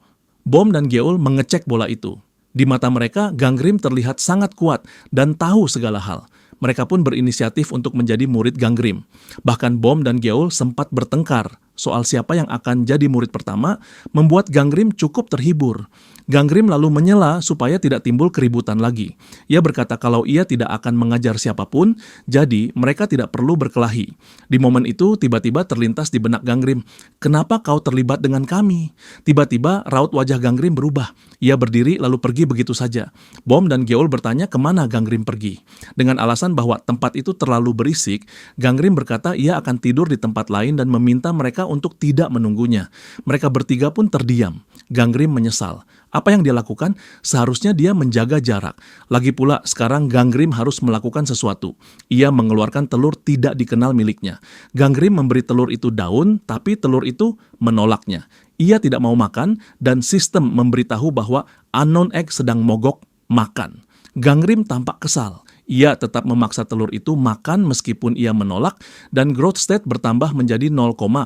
Bom dan Gyeol mengecek bola itu. Di mata mereka, Gangrim terlihat sangat kuat dan tahu segala hal. Mereka pun berinisiatif untuk menjadi murid Gangrim. Bahkan Bom dan Gyeol sempat bertengkar soal siapa yang akan jadi murid pertama, membuat Gangrim cukup terhibur. Gangrim lalu menyela supaya tidak timbul keributan lagi. Ia berkata kalau ia tidak akan mengajar siapapun, jadi mereka tidak perlu berkelahi. Di momen itu tiba-tiba terlintas di benak Gangrim, "Kenapa kau terlibat dengan kami?" Tiba-tiba raut wajah Gangrim berubah. Ia berdiri lalu pergi begitu saja. Bom dan Gyeol bertanya kemana Gangrim pergi. Dengan alasan bahwa tempat itu terlalu berisik, Gangrim berkata ia akan tidur di tempat lain dan meminta mereka untuk tidak menunggunya. Mereka bertiga pun terdiam. Gangrim menyesal. Apa yang dia lakukan? Seharusnya dia menjaga jarak. Lagi pula, sekarang Gangrim harus melakukan sesuatu. Ia mengeluarkan telur tidak dikenal miliknya. Gangrim memberi telur itu daun, tapi telur itu menolaknya. Ia tidak mau makan, dan sistem memberitahu bahwa unknown egg sedang mogok makan. Gangrim tampak kesal. Ia tetap memaksa telur itu makan meskipun ia menolak, dan growth state bertambah menjadi 0,4%.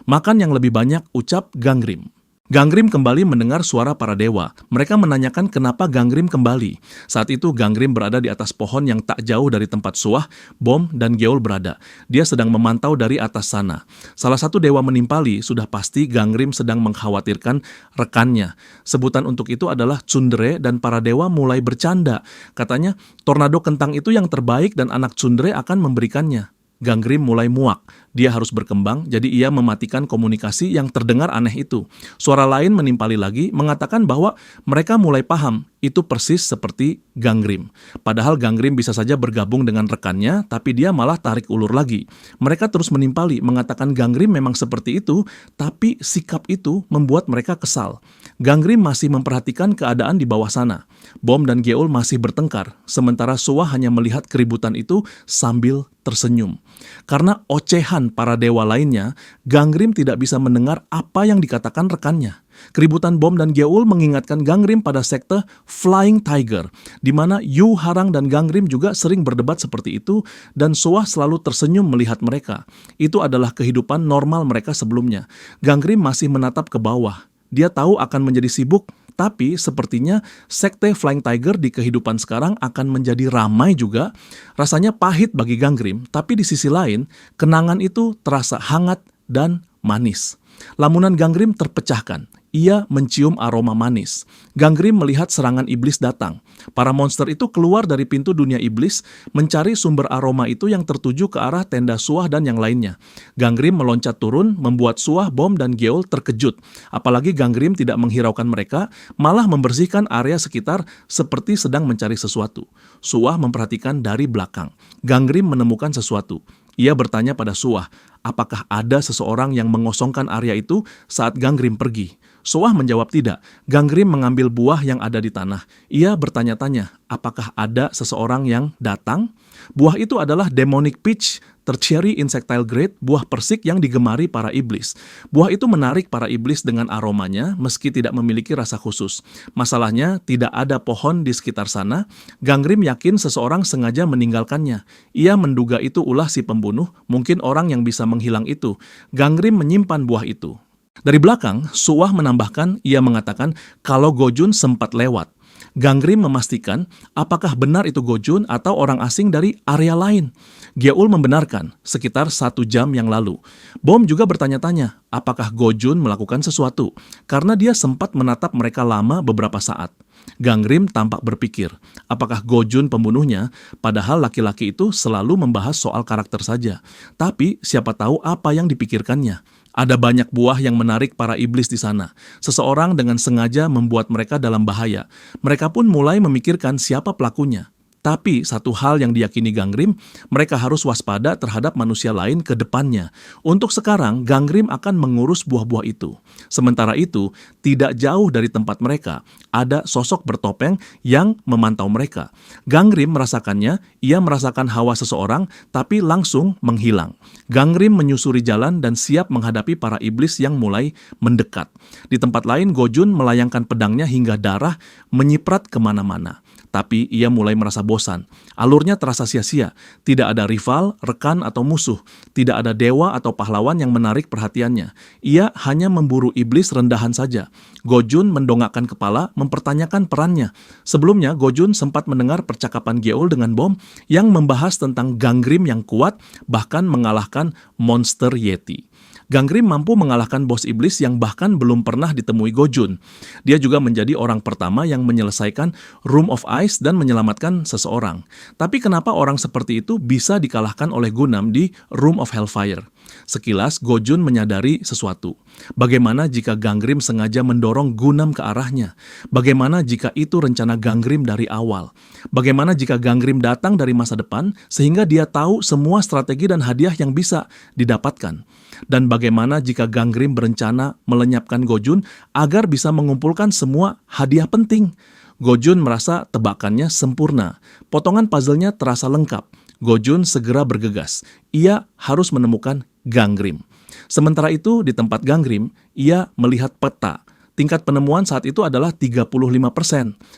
Makan yang lebih banyak, ucap Gangrim. Gangrim kembali mendengar suara para dewa. Mereka menanyakan kenapa Gangrim kembali. Saat itu Gangrim berada di atas pohon yang tak jauh dari tempat Suah, Bom, dan Gyeol berada. Dia sedang memantau dari atas sana. Salah satu dewa menimpali, sudah pasti Gangrim sedang mengkhawatirkan rekannya. Sebutan untuk itu adalah tsundere dan para dewa mulai bercanda. Katanya, tornado kentang itu yang terbaik dan anak tsundere akan memberikannya. Gangrim mulai muak. Dia harus berkembang, jadi ia mematikan komunikasi yang terdengar aneh itu. Suara lain menimpali lagi, mengatakan bahwa mereka mulai paham. Itu persis seperti Gangrim. Padahal Gangrim bisa saja bergabung dengan rekannya, tapi dia malah tarik ulur lagi. Mereka terus menimpali, mengatakan Gangrim memang seperti itu, tapi sikap itu membuat mereka kesal. Gangrim masih memperhatikan keadaan di bawah sana. Bom dan Geol masih bertengkar, sementara Suah hanya melihat keributan itu sambil tersenyum. Karena ocehan para dewa lainnya, Gangrim tidak bisa mendengar apa yang dikatakan rekannya. Keributan Bom dan Geol mengingatkan Gangrim pada sekte Flying Tiger, di mana Yu Harang dan Gangrim juga sering berdebat seperti itu, dan Suah selalu tersenyum melihat mereka. Itu adalah kehidupan normal mereka sebelumnya. Gangrim masih menatap ke bawah. Dia tahu akan menjadi sibuk, tapi sepertinya sekte Flying Tiger di kehidupan sekarang akan menjadi ramai juga. Rasanya pahit bagi Gangrim, tapi di sisi lain, kenangan itu terasa hangat dan manis. Lamunan Gangrim terpecahkan. Ia mencium aroma manis. Gangrim melihat serangan iblis datang. Para monster itu keluar dari pintu dunia iblis, mencari sumber aroma itu yang tertuju ke arah tenda Suah dan yang lainnya. Gangrim meloncat turun, membuat Suah, Bom, dan Geol terkejut. Apalagi Gangrim tidak menghiraukan mereka, malah membersihkan area sekitar seperti sedang mencari sesuatu. Suah memperhatikan dari belakang. Gangrim menemukan sesuatu. Ia bertanya pada Suah, apakah ada seseorang yang mengosongkan area itu saat Gangrim pergi? Suah menjawab tidak. Gangrim mengambil buah yang ada di tanah. Ia bertanya-tanya, apakah ada seseorang yang datang? Buah itu adalah Demonic Peach, tertiary insectile grade, buah persik yang digemari para iblis. Buah itu menarik para iblis dengan aromanya, meski tidak memiliki rasa khusus. Masalahnya, tidak ada pohon di sekitar sana. Gangrim yakin seseorang sengaja meninggalkannya. Ia menduga itu ulah si pembunuh, mungkin orang yang bisa menghilang itu. Gangrim menyimpan buah itu. Dari belakang, Suah menambahkan, ia mengatakan kalau Gojun sempat lewat. Gangrim memastikan apakah benar itu Gojun atau orang asing dari area lain. Geol membenarkan, sekitar 1 jam yang lalu. Bom juga bertanya-tanya, apakah Gojun melakukan sesuatu, karena dia sempat menatap mereka lama beberapa saat. Gangrim tampak berpikir, apakah Gojun pembunuhnya, padahal laki-laki itu selalu membahas soal karakter saja. Tapi siapa tahu apa yang dipikirkannya. Ada banyak buah yang menarik para iblis di sana. Seseorang dengan sengaja membuat mereka dalam bahaya. Mereka pun mulai memikirkan siapa pelakunya. Tapi satu hal yang diyakini Gangrim, mereka harus waspada terhadap manusia lain ke depannya. Untuk sekarang, Gangrim akan mengurus buah-buah itu. Sementara itu, tidak jauh dari tempat mereka, ada sosok bertopeng yang memantau mereka. Gangrim merasakannya, ia merasakan hawa seseorang, tapi langsung menghilang. Gangrim menyusuri jalan dan siap menghadapi para iblis yang mulai mendekat. Di tempat lain, Gojun melayangkan pedangnya hingga darah menyiprat kemana-mana. Tapi ia mulai merasa bosan. Alurnya terasa sia-sia. Tidak ada rival, rekan, atau musuh. Tidak ada dewa atau pahlawan yang menarik perhatiannya. Ia hanya memburu iblis rendahan saja. Gojun mendongakkan kepala, mempertanyakan perannya. Sebelumnya, Gojun sempat mendengar percakapan Geol dengan Bom yang membahas tentang Gangrim yang kuat, bahkan mengalahkan monster Yeti. Gangrim mampu mengalahkan bos iblis yang bahkan belum pernah ditemui Gojun. Dia juga menjadi orang pertama yang menyelesaikan Room of Ice dan menyelamatkan seseorang. Tapi kenapa orang seperti itu bisa dikalahkan oleh Gunam di Room of Hellfire? Sekilas, Gojun menyadari sesuatu. Bagaimana jika Gangrim sengaja mendorong Gunam ke arahnya? Bagaimana jika itu rencana Gangrim dari awal? Bagaimana jika Gangrim datang dari masa depan sehingga dia tahu semua strategi dan hadiah yang bisa didapatkan? Dan bagaimana jika Gangrim berencana melenyapkan Gojun agar bisa mengumpulkan semua hadiah penting? Gojun merasa tebakannya sempurna. Potongan puzzle-nya terasa lengkap. Gojun segera bergegas. Ia harus menemukan Gangrim. Sementara itu, di tempat Gangrim, ia melihat peta. Tingkat penemuan saat itu adalah 35%.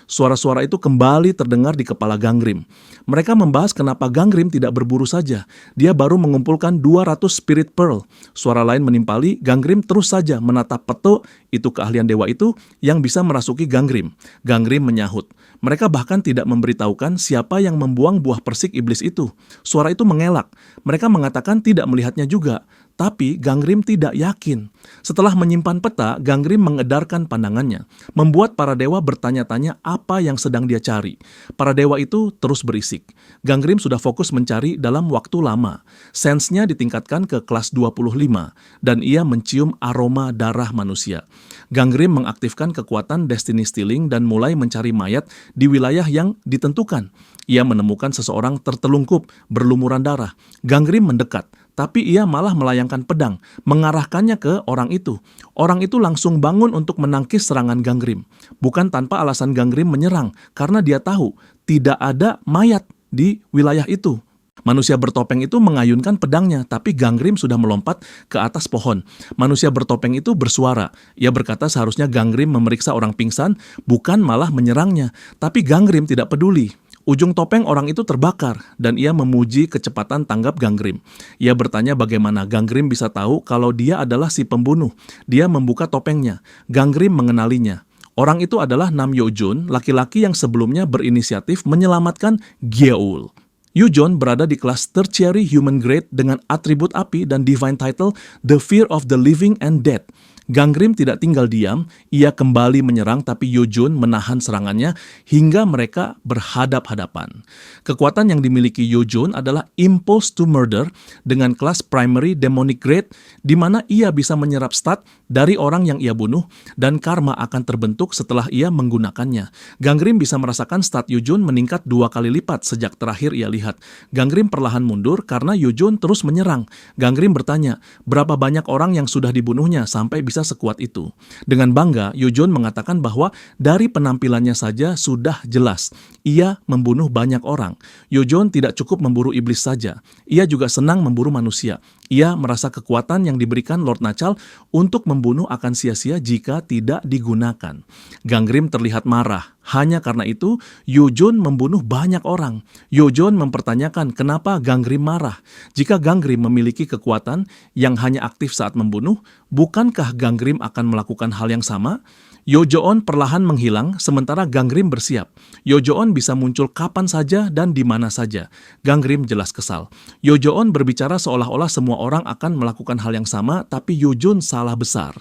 Suara-suara itu kembali terdengar di kepala Gangrim. Mereka membahas kenapa Gangrim tidak berburu saja. Dia baru mengumpulkan 200 Spirit Pearl. Suara lain menimpali, Gangrim terus saja menatap peto, itu keahlian dewa itu, yang bisa merasuki Gangrim. Gangrim menyahut. Mereka bahkan tidak memberitahukan siapa yang membuang buah persik iblis itu. Suara itu mengelak. Mereka mengatakan tidak melihatnya juga. Tapi Gangrim tidak yakin. Setelah menyimpan peta, Gangrim mengedarkan pandangannya, membuat para dewa bertanya-tanya apa yang sedang dia cari. Para dewa itu terus berisik. Gangrim sudah fokus mencari dalam waktu lama. Sensenya ditingkatkan ke kelas 25, dan ia mencium aroma darah manusia. Gangrim mengaktifkan kekuatan Destiny Stealing dan mulai mencari mayat di wilayah yang ditentukan. Ia menemukan seseorang tertelungkup, berlumuran darah. Gangrim mendekat, tapi ia malah melayangkan pedang, mengarahkannya ke orang itu. Orang itu langsung bangun untuk menangkis serangan Gangrim. Bukan tanpa alasan Gangrim menyerang, karena dia tahu tidak ada mayat di wilayah itu. Manusia bertopeng itu mengayunkan pedangnya, tapi Gangrim sudah melompat ke atas pohon. Manusia bertopeng itu bersuara. Ia berkata seharusnya Gangrim memeriksa orang pingsan, bukan malah menyerangnya. Tapi Gangrim tidak peduli. Ujung topeng orang itu terbakar, dan ia memuji kecepatan tanggap Gangrim. Ia bertanya bagaimana Gangrim bisa tahu kalau dia adalah si pembunuh. Dia membuka topengnya. Gangrim mengenalinya. Orang itu adalah Nam Yojun, laki-laki yang sebelumnya berinisiatif menyelamatkan Gyeul. Yujon berada di kelas Tertiary Human Grade dengan atribut api dan divine title The Fear of the Living and Dead. Gangrim tidak tinggal diam, ia kembali menyerang tapi Yojun menahan serangannya hingga mereka berhadap-hadapan. Kekuatan yang dimiliki Yojun adalah Impulse to Murder dengan kelas Primary Demonic Grade di mana ia bisa menyerap stat dari orang yang ia bunuh dan karma akan terbentuk setelah ia menggunakannya. Gangrim bisa merasakan stat Yojun meningkat 2 kali lipat sejak terakhir ia lihat. Gangrim perlahan mundur karena Yojun terus menyerang. Gangrim bertanya, berapa banyak orang yang sudah dibunuhnya sampai bisa sekuat itu. Dengan bangga, Yojun mengatakan bahwa dari penampilannya saja sudah jelas ia membunuh banyak orang. Yojun tidak cukup memburu iblis saja, ia juga senang memburu manusia. Ia merasa kekuatan yang diberikan Lord Nachal untuk membunuh akan sia-sia jika tidak digunakan. Gangrim terlihat marah. Hanya karena itu, Yojun membunuh banyak orang. Yojun mempertanyakan kenapa Gangrim marah. Jika Gangrim memiliki kekuatan yang hanya aktif saat membunuh, bukankah Gangrim akan melakukan hal yang sama? Yojoon perlahan menghilang sementara Gangrim bersiap. Yojoon bisa muncul kapan saja dan di mana saja. Gangrim jelas kesal. Yojoon berbicara seolah-olah semua orang akan melakukan hal yang sama, tapi Yojun salah besar.